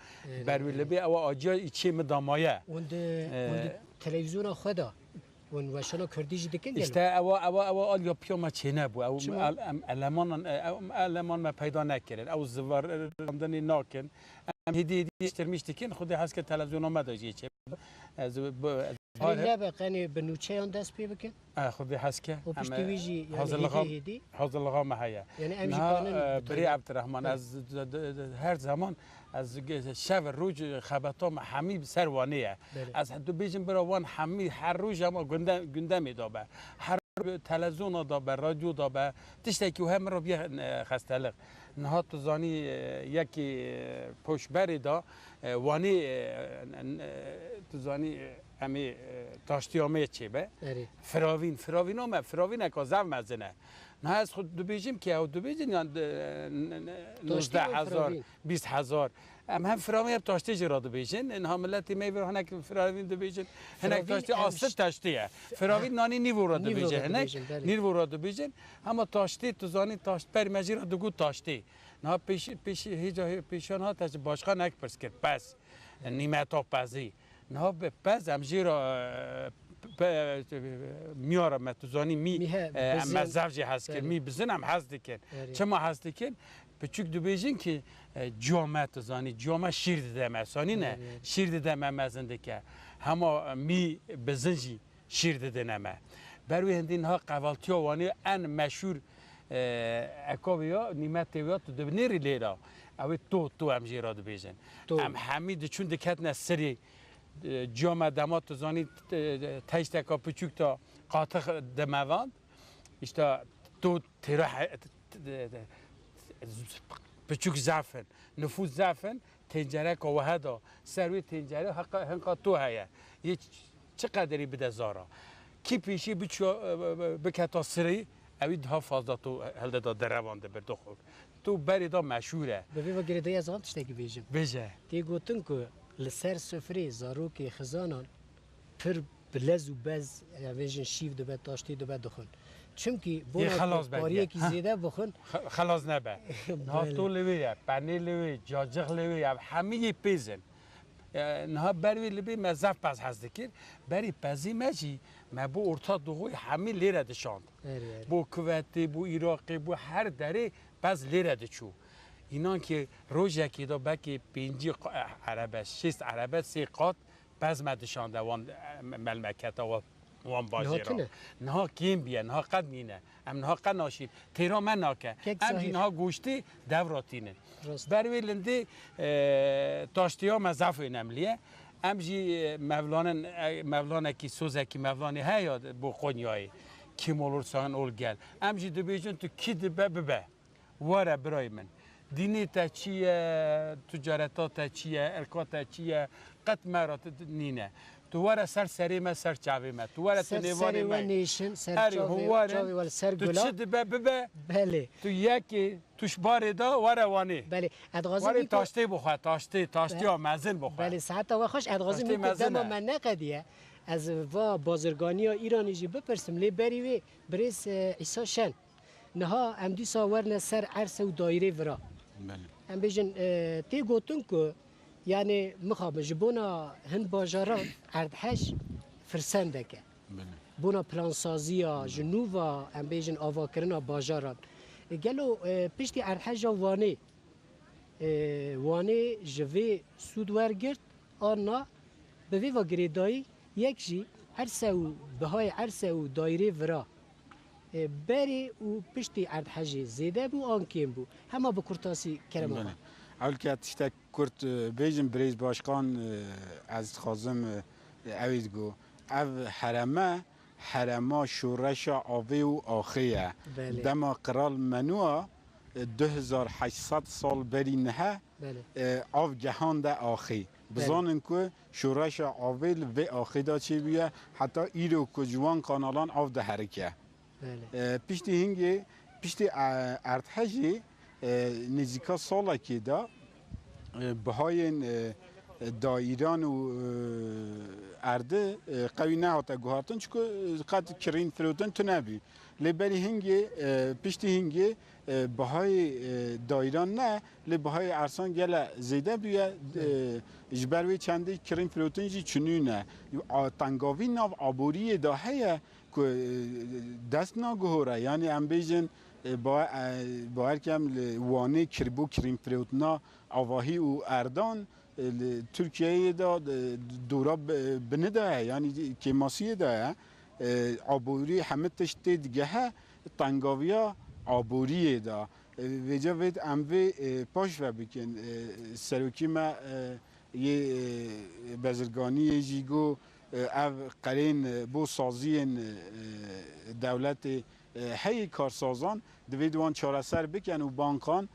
بروی لبی او آجیا ایچی مدامایه وند تلویزیون خدا ون وشنا کردیش دکن گلو işte او آلیا پیوما چینه بو او المان ما پیدا نکردن او زوار رمضانی ناکن هدی اشترمیش دکن خودی هست که تلویزیون آمده چه از لا بقاني بنوتشي عند اس بي بكن خذي حسكه وبشتويجي يعني هدي حوز اللغام هيا يعني امشي قانون بري عبد الرحمن از هر زمان از شب روج خبطام حمی سروانیه از حدو بیجن براوان حمی هر روز اما گندمی دابه هر تلویزیون دابه رادیو دابه تشتکی و هم رو بیا خستلق نهات زانی یکی پشبری دا وانی زانی امی تاشتیامه چی به فراوین هم فراوین اکازم مزنه نه از خود دو بیجیم که او دو بیجین یا 19,000 20,000 هم فراوین تاشتی جرا دو بیجین اینها ملتی میبر هنک فراوین دو بیجین هنک تاشتی آسر تاشتیه فراوین نانی نیورا دو بیجین هنک نیورا دو بیجین اما تاشتی تو زانی تاشت پر مجیرا دو گو تاشتی نه پیش پیشان ها تاش باشخا نک پرس کرد پس نیمه تا پزی نه به پس امجیرا میاره متوزانی می مزوجی هست که می بزنم هست دکن چما هست دکن بچوک دو بیجین که جامعه توزانی جامعه شیر دیده مسانی نه شیر دیده مزنده که همه می بزنجی شیر دیده نمه بروی هندین ها قوالتی ها وانی ان مشهور اکاویا نیمت تیویا تو دبنیری لیرا اوی تو امجیرا دو بیجین همه چون دکت نسری جامعه دمات زانی تایست که پچوک تا قاطع دموند işte تو تیرا پچوک زعفن نفوذ زعفن تنجره که وحدا سروی تنجره هنگا تو هیا یه چقدری بده زارا کی پیشی بکتا سری اوی ده فازدا تو هلده دا دربانده بردخور تو بری دا مشهوره ببی و گریده از آن تشتگی بیجم بیجه تی گوتن که لسر سفری زاروکی خزانان پر بلز و بز ویژن شیف دو بد داشتی دو بد دخون چونکی بوری کی زیاده بخون خلاص نبه نه تو لویه پنیر لوی جاجق لوی همه پیزن نه بروی لبی مزف پس هست کر بری پزی مجی ما بو ارتا دوغوی همه لیره دشاند بو کویتی بو عراقی بو هر دره پس لیره دچو اینان که روزی که دا بکی 5 عربه 6 عربه 3 قات پس مدشانده وان ملمکت و وان باجیرا نه کیم بیه نه قد مینه ام نه قد ناشید تیرا من ناکه ام اینها گوشتی دوراتینه بروی لنده تاشتی ها مزف اینملیه ام جی مولانه کی سوزه کی مولانه هیا بو خونیایی kim olursan ol gel. Em jî dibêjin tu kî dibe bibe. Were birayê min. Dînê te çi ye, ticareta te çi ye, erka te çi ye, qet me ra nîne. Tu were ser serê me, ser çavê me. Tu were tu nêvanê me. نیشن سر Erê چاوی hûn چاوی ول سر tu گلا çi dibe bibe, بله tu yekê tuşbarê da were wanê. بله ادغازی Warê میکو taştê bixwe, taştiya mezin bixwe. بله ساعت و خوش ادغازی داشتی میکو مزنه. دما من نقدیه از وا بازرگانی ایرانی جی بپرسم لی بری وی بریس عیسی شن نها ام دی ساورن سر عرس و دایره ورا ام بیجن تی گوتن کو یعنی مخاب جبونا هند باجاران اردحش فرسندکه بونا پلانسازیا جنوبا ام بیجن آواکرنا باجاران گلو پشتی اردحش وانی وانی جوی سود ورگرد آنا به وی و گریدایی یک جی عرصه و بهای عرصه و دایره ورا بری و پشتی اردحجی زیده بو آن کیم بو همه به کرتاسی کرم آقا اول که تشتک کرد بیجن بریز باشکان از خازم اوید گو او حرمه شورش آوی و آخیه بله. دما قرال منوع 2800 سال بری نه آف جهان ده آخی بزانن که شورش آویل و آخی دا چی بیه حتی ایرو که جوان کانالان آف ده حرکه پیشتی هنگی پیشتی ارتحجی نزیکا سالا که دا بهاین دا ایران و ارده قوی نه هاتا گوهاتن چکو قد کرین فروتن تو نبی لیبری هنگی پیشتی هنگی بهای دایران نه لی بهای ارسان گله زیده بیه جبروی چنده کرین فروتنجی چنونه تنگاوی ناو آبوری دا هیه که دست ناگهوره یعنی ام بیجن با هر کم وانه کربو کرین فروتنا آواهی و اردان ترکیه دا دورا بنده یعنی کماسی دا آبوری همه تشتی دیگه تنگاویا آبوریه دا ویجا وید اموی پاش و بکن سروکی ما یه بزرگانی جیگو او قرین بو سازین دولت هی کارسازان دوید وان چارسر بکن و بانکان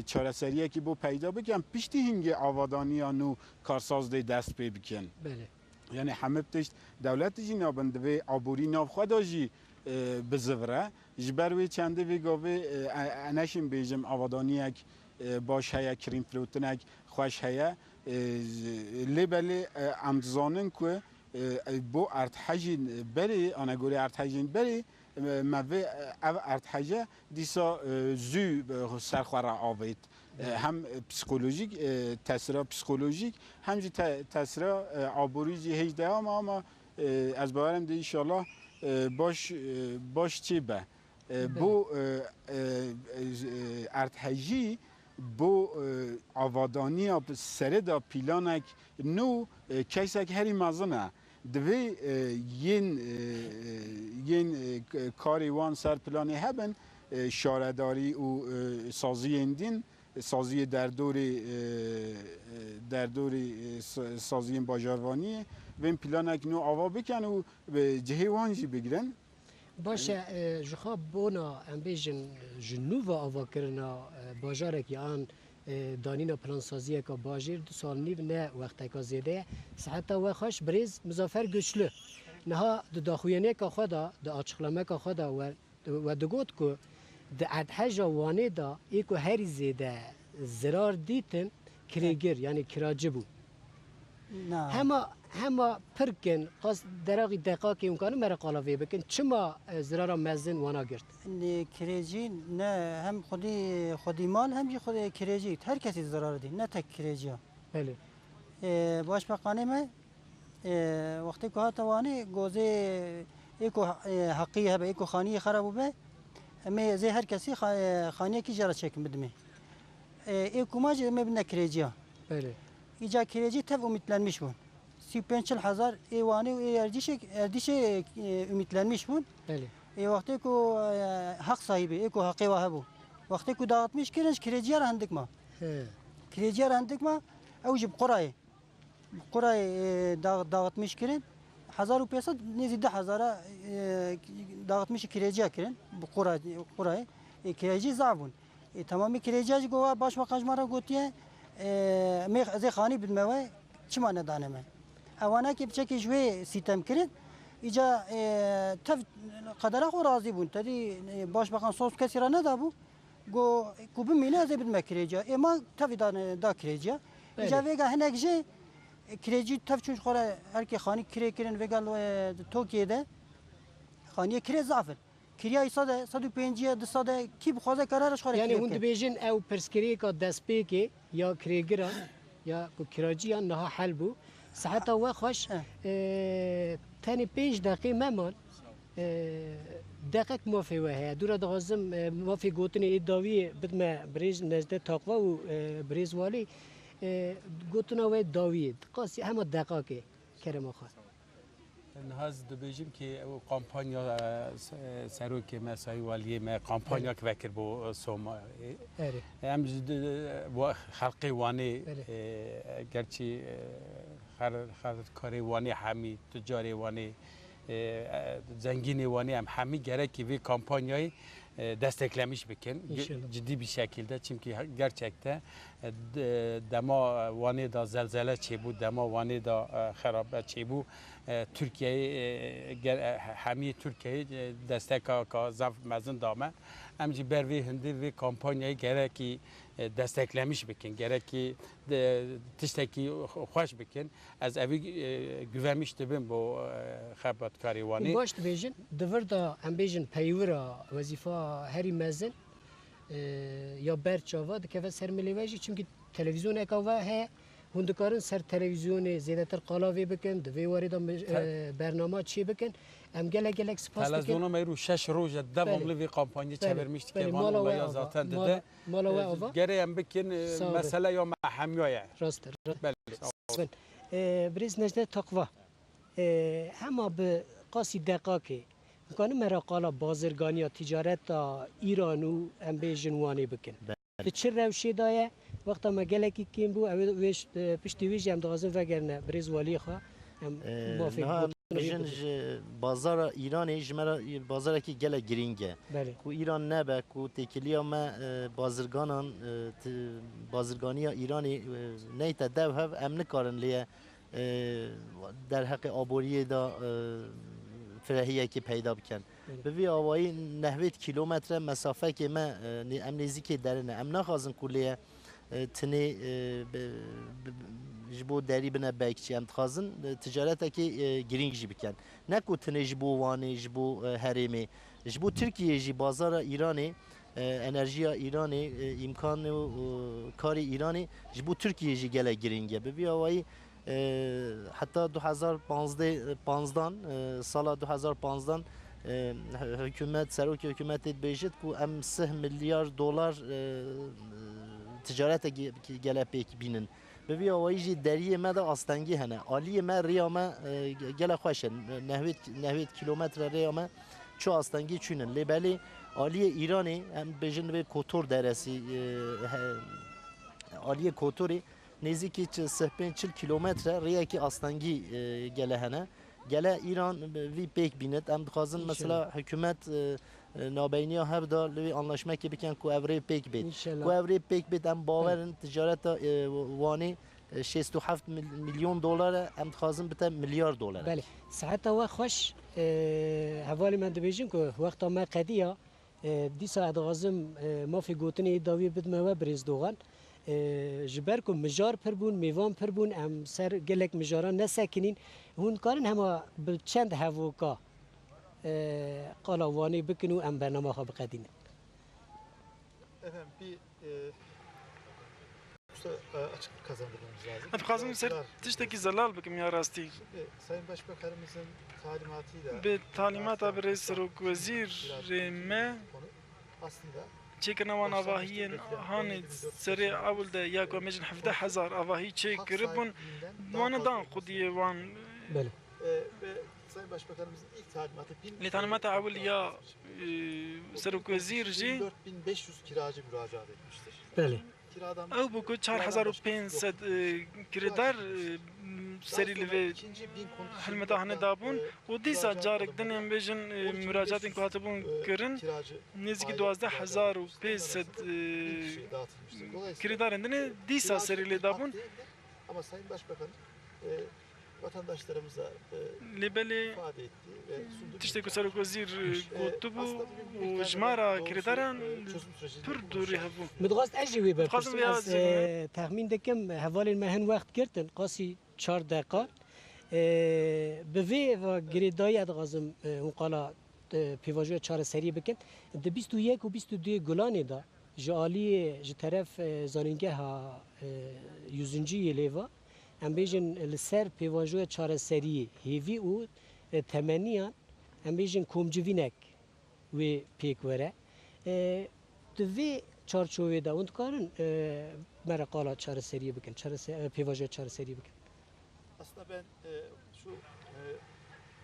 چارسریه که بو پیدا بکن پیشتی هنگی آوادانی نو کارساز دی دست پی بکن بله یعنی همه پشت دولت جی نابند وی آبوری ناب خدا جی بزوره جبر وی چنده وی گاوی انشیم بیجم آوادانی یک باش هیا کریم فلوتنک خوش هیا لیبلی امتزانن که بو ارتحجین بری آنگوری ارتحجین بری موی ارتحجه دیسا زو سرخوره آوید هم پسیکولوژیک تاثیر پسیکولوژیک هم جی تاثیر آبوری جی هیچ دهم اما از باورم دی انشالله باش چی به بو ارتحجی بو آوادانی سره دا پیلانک نو کیسک هری مزنه دوی ین کاری وان سر پلانی هبن شارداری و سازی اندین سازی در دوری سازی باجاروانی و این پلانک نو آوا بکن و به جهه وانجی بگیرن باشه جخاب بونا ام بیجن جنوبا آوا کرنا باجارک یان دانینا پلانسازی که باجیر 2 سال نیو نه وقتی که زیده ساعت و خوش بریز مزافر گشله نها داخوینه که خدا د اچخلمه که خدا و دگوت که د ادحج وانه دا ایکو هری زیده زرار دیتن کریگر یعنی کراجه بود نه همه پرکن قاس دراغی دقاقی امکانه مرا قلاوی بکن چما زرارا مزن وانا گرد کریجی نه هم خودی مال هم خودی کریجی هر کسی ضرر دی نه تک کریجی بله باش بقانه ما وقتی که هاتوانی گوزه ایکو حقیه به ایکو خانی خرابو به اما زي هر کسی خانیه کی جرا چکم بدمه ایکو ما جه مبنا کریجی بله ایجا کریجی تف امیدlenmiş بود 35,000 ایوانی و اردیش امیدlenmiş بود بله وقتی که حق صاحبی ایکو حقی واه بود وقتی که داغتmış کرنش کریجی را هندک ما کریجی را هندک ما اوجب قرای داغتmış کرن 1500 nezi 10,000 dağıtmış kiracıya kirin bu kurayı kiracı zabun tamamı kiracı gova başbakan jmara gotiye me khani bilmeve çima ne daneme avana ki bçeki jwe sitem kirin ica tav kadara xo razı bun tadi başbakan sos kesira ne da bu go kubu mine ze bilme kiracı ama tav da kiracı ica vega henekje kireci tavçun xora herki xani kire kirin vegal Tokyo'da xaniye kire zafer kiriya isade 150 disade ki bu xaza kararış xora yani hund bejin ev perskeri ka despeki ya kiregira ya ku kiracı ya naha hal bu saata ve xoş tani 5 dakika meman دقیق موفی و هست دور داشتم موفی گوتنی ادعای بدم بریز نزد تقوا و بریز والی گوتنا و داوید قاسی همه دقیقه کرم آخر نهاز دبیجیم که او کمپانیا سروک مسایی والی ما کمپانیا که وکر بو سوما هم خلقی وانی گرچه هر کاری وانی همی تجاری وانی zengini vani hem hemi gerek ki bir kampanyayı desteklemiş bikin ciddi bir şekilde çünkü gerçekten dema vani da zelzele çebu dema vani da harabe çebu Türkiye'yi hemi Türkiye'yi destek ka zaf mezun dame emci bervi hindi bir kampanyayı gerek ki desteklemiş bikin gerek ki tişteki hoş bikin az evi güvenmiş dibim bu xabatkari vani baş dibêjin divir da em bêjin peywira wezifa herî mezin ya berçava dikeve ser milêve jî çünkü televizyoneka ve heye hûn dikarin ser televizyonê zêdetir qalavê bikin divê warê da bernama çê bikin em gelek spas dikin televizyona meyru 6 roja devamlı bir kampanya çevirmiştik ki mala zaten dedi geri em bikin mesele ya mahamiye rastır briz necde takva hema bi qasî deqakê imkanı meraqala bazirganiya ticareta İran û em bêjin wanê bikin li çi rewşê da ye wexta me gelekî kêm bû ew piştî wî jî em dixwazin vegerine birêz waliyê xwe em mafê Jin bazara İranê ji me re bazarekî gelek giring e ku İran nebe ku têkiliya me bazirganan bazirganiya İranê neyte dev hev em nikarin lê derheqê aboriyê da firehiyekî peyda bikin bi vî awayî nehvêt kilometre mesafekê me em nêzîkê derine em naxwazin ku lê tinê ji bo derî bine bekçi em dixwazin ticaretekî girîng jî bikin ne ku tinê ji bo Wanê ji bo herêmê ji bo Tirkiyê jî bazara İranê enerjiya İranê imkan û karê İranê ji bo Tirkiyê jî gelek girîng e bi vî awayî hatta 2015 sala 2015 hükümet serokê hükümetê dibêjit ku em 3 milyar dolar ticarete gelek pêk bînin bi vî awayî jî deriyê me de astengî hene aliyê me rêya me gelek xweş e nehvêt kilometre rêya me çi astengî çûnin lê belê aliyê İranê em bêjin vê kotor deresî aliyê kotorê nêzîkî 40 kilometre rêyekî astengî gele hene gele İran vî pêk bînit em dixwazin mesela hükümet nabeyniya hev da li vê anlaşmekê bikin ku ev rê pêk bêt ku ev rê pêk bêt em bawerin ticareta Wanê 67 milyon dolar em dixwazin bite milyar dolar belê saeta we xweş hevalê me dibêjin ku wexta me qediya dîsa dixwazim mafê gotinê dawî bidime we birêz doğan ji ber ku mijar pir bûn mêvan pir bûn em ser gelek mijaran nesekînin hûn karin hema bi çend hevoka qala Wanê bikin û em bernama xwe biqedînin Efendim bir açık kazandırmamız lazım. Dixwazim ser tiştekî zelal bikim ya rastî Sayın Başbakanımızın talimatıyla bi talimata birêz Serokwezîrê me aslında çêkirina wan avahiyên hanê serê ewl de ya ku em bêjin 17,000 avahî çêk kiribûn wan dan xwediyê wan ve Sayın Başbakanımızın ilk talimatı lê talimata ewl ya Serokwezîr jî 4500 kiracı müracaat etmiştir. belê Kiradan ew bû ku 4500 kirdar seri ve helmeta hane dabun o disa carek denem bejin müracaatın kuhatibun kirin nizki 12,500 kiridar dene disa seriyle dabun ama Sayın Başbakan vatandaşlarımıza libeli ifade etti ve sundu. tiştek sarık vazir gotubu o jmara kiridaran pür duri habu متغاست اجي وي متغاست وي بس تخمين دكم هفالين ما هن وقت كرتن قاسي 4 دقيقة بفي جريدايا غازم وقالا بيفاجو 4 سري بكن د 21 و 22 جولاني دا جالي ج طرف زانينجها يوزنجي ليفا ام بيجن السر بيفاجو 4 سري هيفي و ثمانية ام بيجن كومجوينك وي بيك ورا دوی چارچوبی دا اون کارن مرا قالا چهار سری بکن پیواژه چهار سری بکن. Aslında ben şu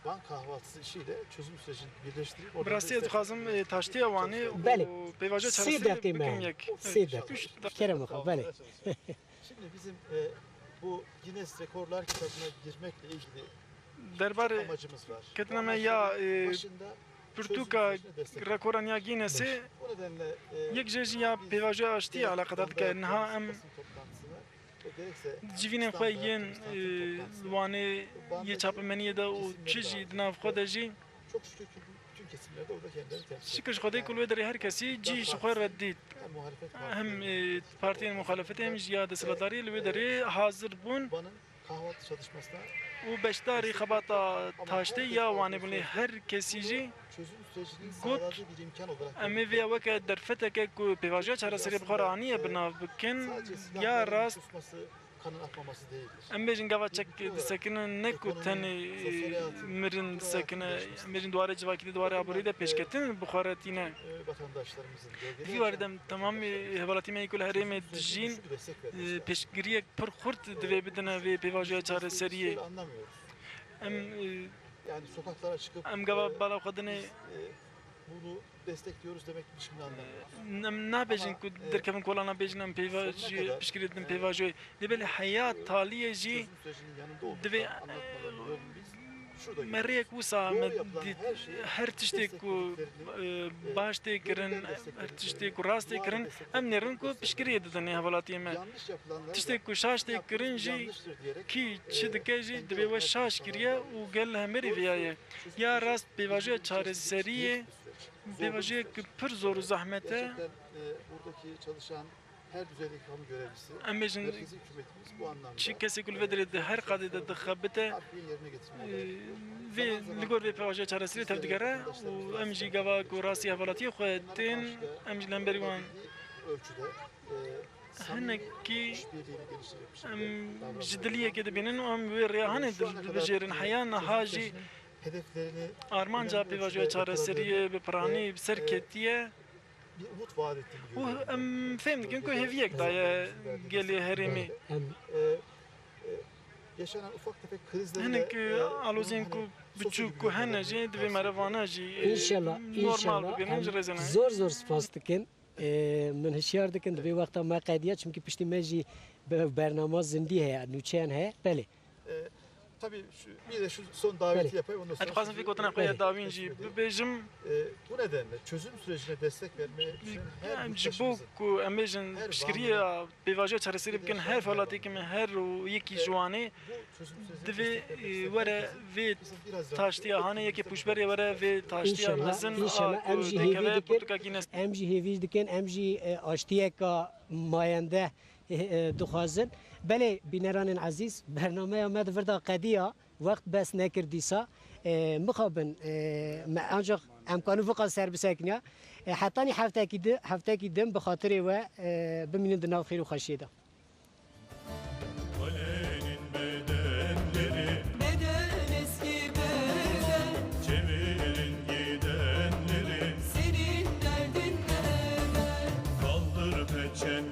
Van kahvaltısı işiyle çözüm sürecini birleştirip براستی خازم تاشتی وانی بله. پیواژه سی چرسی دقیقه بکن من. یک سی دقیقه. کرم خب بله. Şimdi bizim bu Guinness Rekorlar kitabına girmekle ilgili درباره amacımız var. کتنم یا Başında پرتوکا رکوران یا گینسی bu nedenle یک جزی یا پیواژه آشتی علاقه داد که انها ام basın toplantısına ve gerekse جوینن خواه ین وانی یه چاپمنیه دا و چیزی دناف خود جی çok şükür ki bütün kesimlerde orada kendilerini temsil ediyor. شکرش خدای کلوه داری هر کسی جی شخور و دید Hem muhalefet هم partileri, پارتین مخالفت هم یا دستلداری لوه داری حاضر بون Van'ın kahvaltı çalışmasına و بشتاری خباتا تاشتی یا وانی بلی هر کسی جی çözüm sürecinin sağladığı bir imkan olarak امی وی وکه در فتکه کو پیواژه چرا سری بخورانیه بناو بکن sadece یا silahların راست susması, kanın akmaması değildir. ام بیشن گاوا چک دسکنه نکو تنی مرن دسکنه بیشن دواره جواکی دواره آبوری ده پیشکتن بخارتینه Vatandaşlarımızın bölgede في واردم تمام هولاتی می کل هرم دجین güçlü destek vermesi. پیشگیری پر خورد دوی بدنه و پیواژه چاره سریه Şöyle anlamıyoruz. ام Yani sokaklara çıkıp ام گاوا بالا خودنه bunu destekliyoruz demek şimdi anlamıyoruz. نم نبیشن کو در کفن کولانا بیشنم پیواژه پیشگیری دن پیواژه دیبل حیات تالیه جی Çözüm sürecinin yanında olduğunu دوی anlatmalarını gördük biz. Şurada مریک وسا هر تشتی کو باش تکرن هر تشتی کو راست تکرن ام نرن کو پیشگیری دادن هولاتی ما yanlış yapılanlar تشتی کو شاش تکرن جی yanlıştır diyerek کی چه دکه جی دوی و شاش کریه و گل همری ویایه یا راست پیواژه چاره سریه پیواژه که پر زور و زحمته gerçekten buradaki çalışan her düzeydeki kamu görevlisi ام بیشن merkezi hükümetimiz bu anlamda چی کسی کل ودرید هر قاعده دخبته harfiye yerine getirmeli. و لگور به پیواژه چاره سری تبدیگره و ام جی گوا کو راسی هولاتی خودتین ام جی لمبریوان ölçüde هنه کی işbirliğini geliştirilmiş. ام جدلیه که دبینن و ام وی ریحانه دبجیرن حیان هاجی hedeflerini آرمانجا پیواژه چاره سری به پرانی سرکتیه bir umut vaat ettiğini و görüyoruz. ام فهم دکن که هویک دایه گلی هرمی ام Yaşanan ufak tefek krizlerle هنه که آلوزین کو بچو کو هنه جی دوی مروانه جی انشالله نورمال ببینن رزنه زور زور سپاس دکن من هشیار دکن دوی وقتا ما قیدیه چونکه پشتی مجی برنامه زندی هیا نوچین هیا بله tabii bir de şu son daveti yapayım ondan sonra. ات خواستم فکر کنم خیلی داوین جی ببیجم Bu nedenle çözüm sürecine destek vermeye düşünen her ام جبو yurttaşımızın کو امیجن پشکری پیواژه چاره سری بکن هر فعالیتی که من هر و یکی جوانی bu çözüm sürecine دوی destek vermesi وره وی bizim biraz تاشتی هانه یکی پوشبری وره وی تاشتی انشالله مزن انشالله ام جی هیوی دکه دکن پرتوکا گینس ام جی هیوی دکن ام جی آشتیه که ماینده دخوازن بله بینران عزیز برنامه آمد وردا قدیه وقت بس نکردیسا مخابن ancak امکانو فقط سر بسکنیا حتی هفته کی دم به خاطر و بمینن دناو خیر و خشیده Kalenin bedenleri Neden eski beden çevirin gidenleri senin derdin neden? kaldır peçen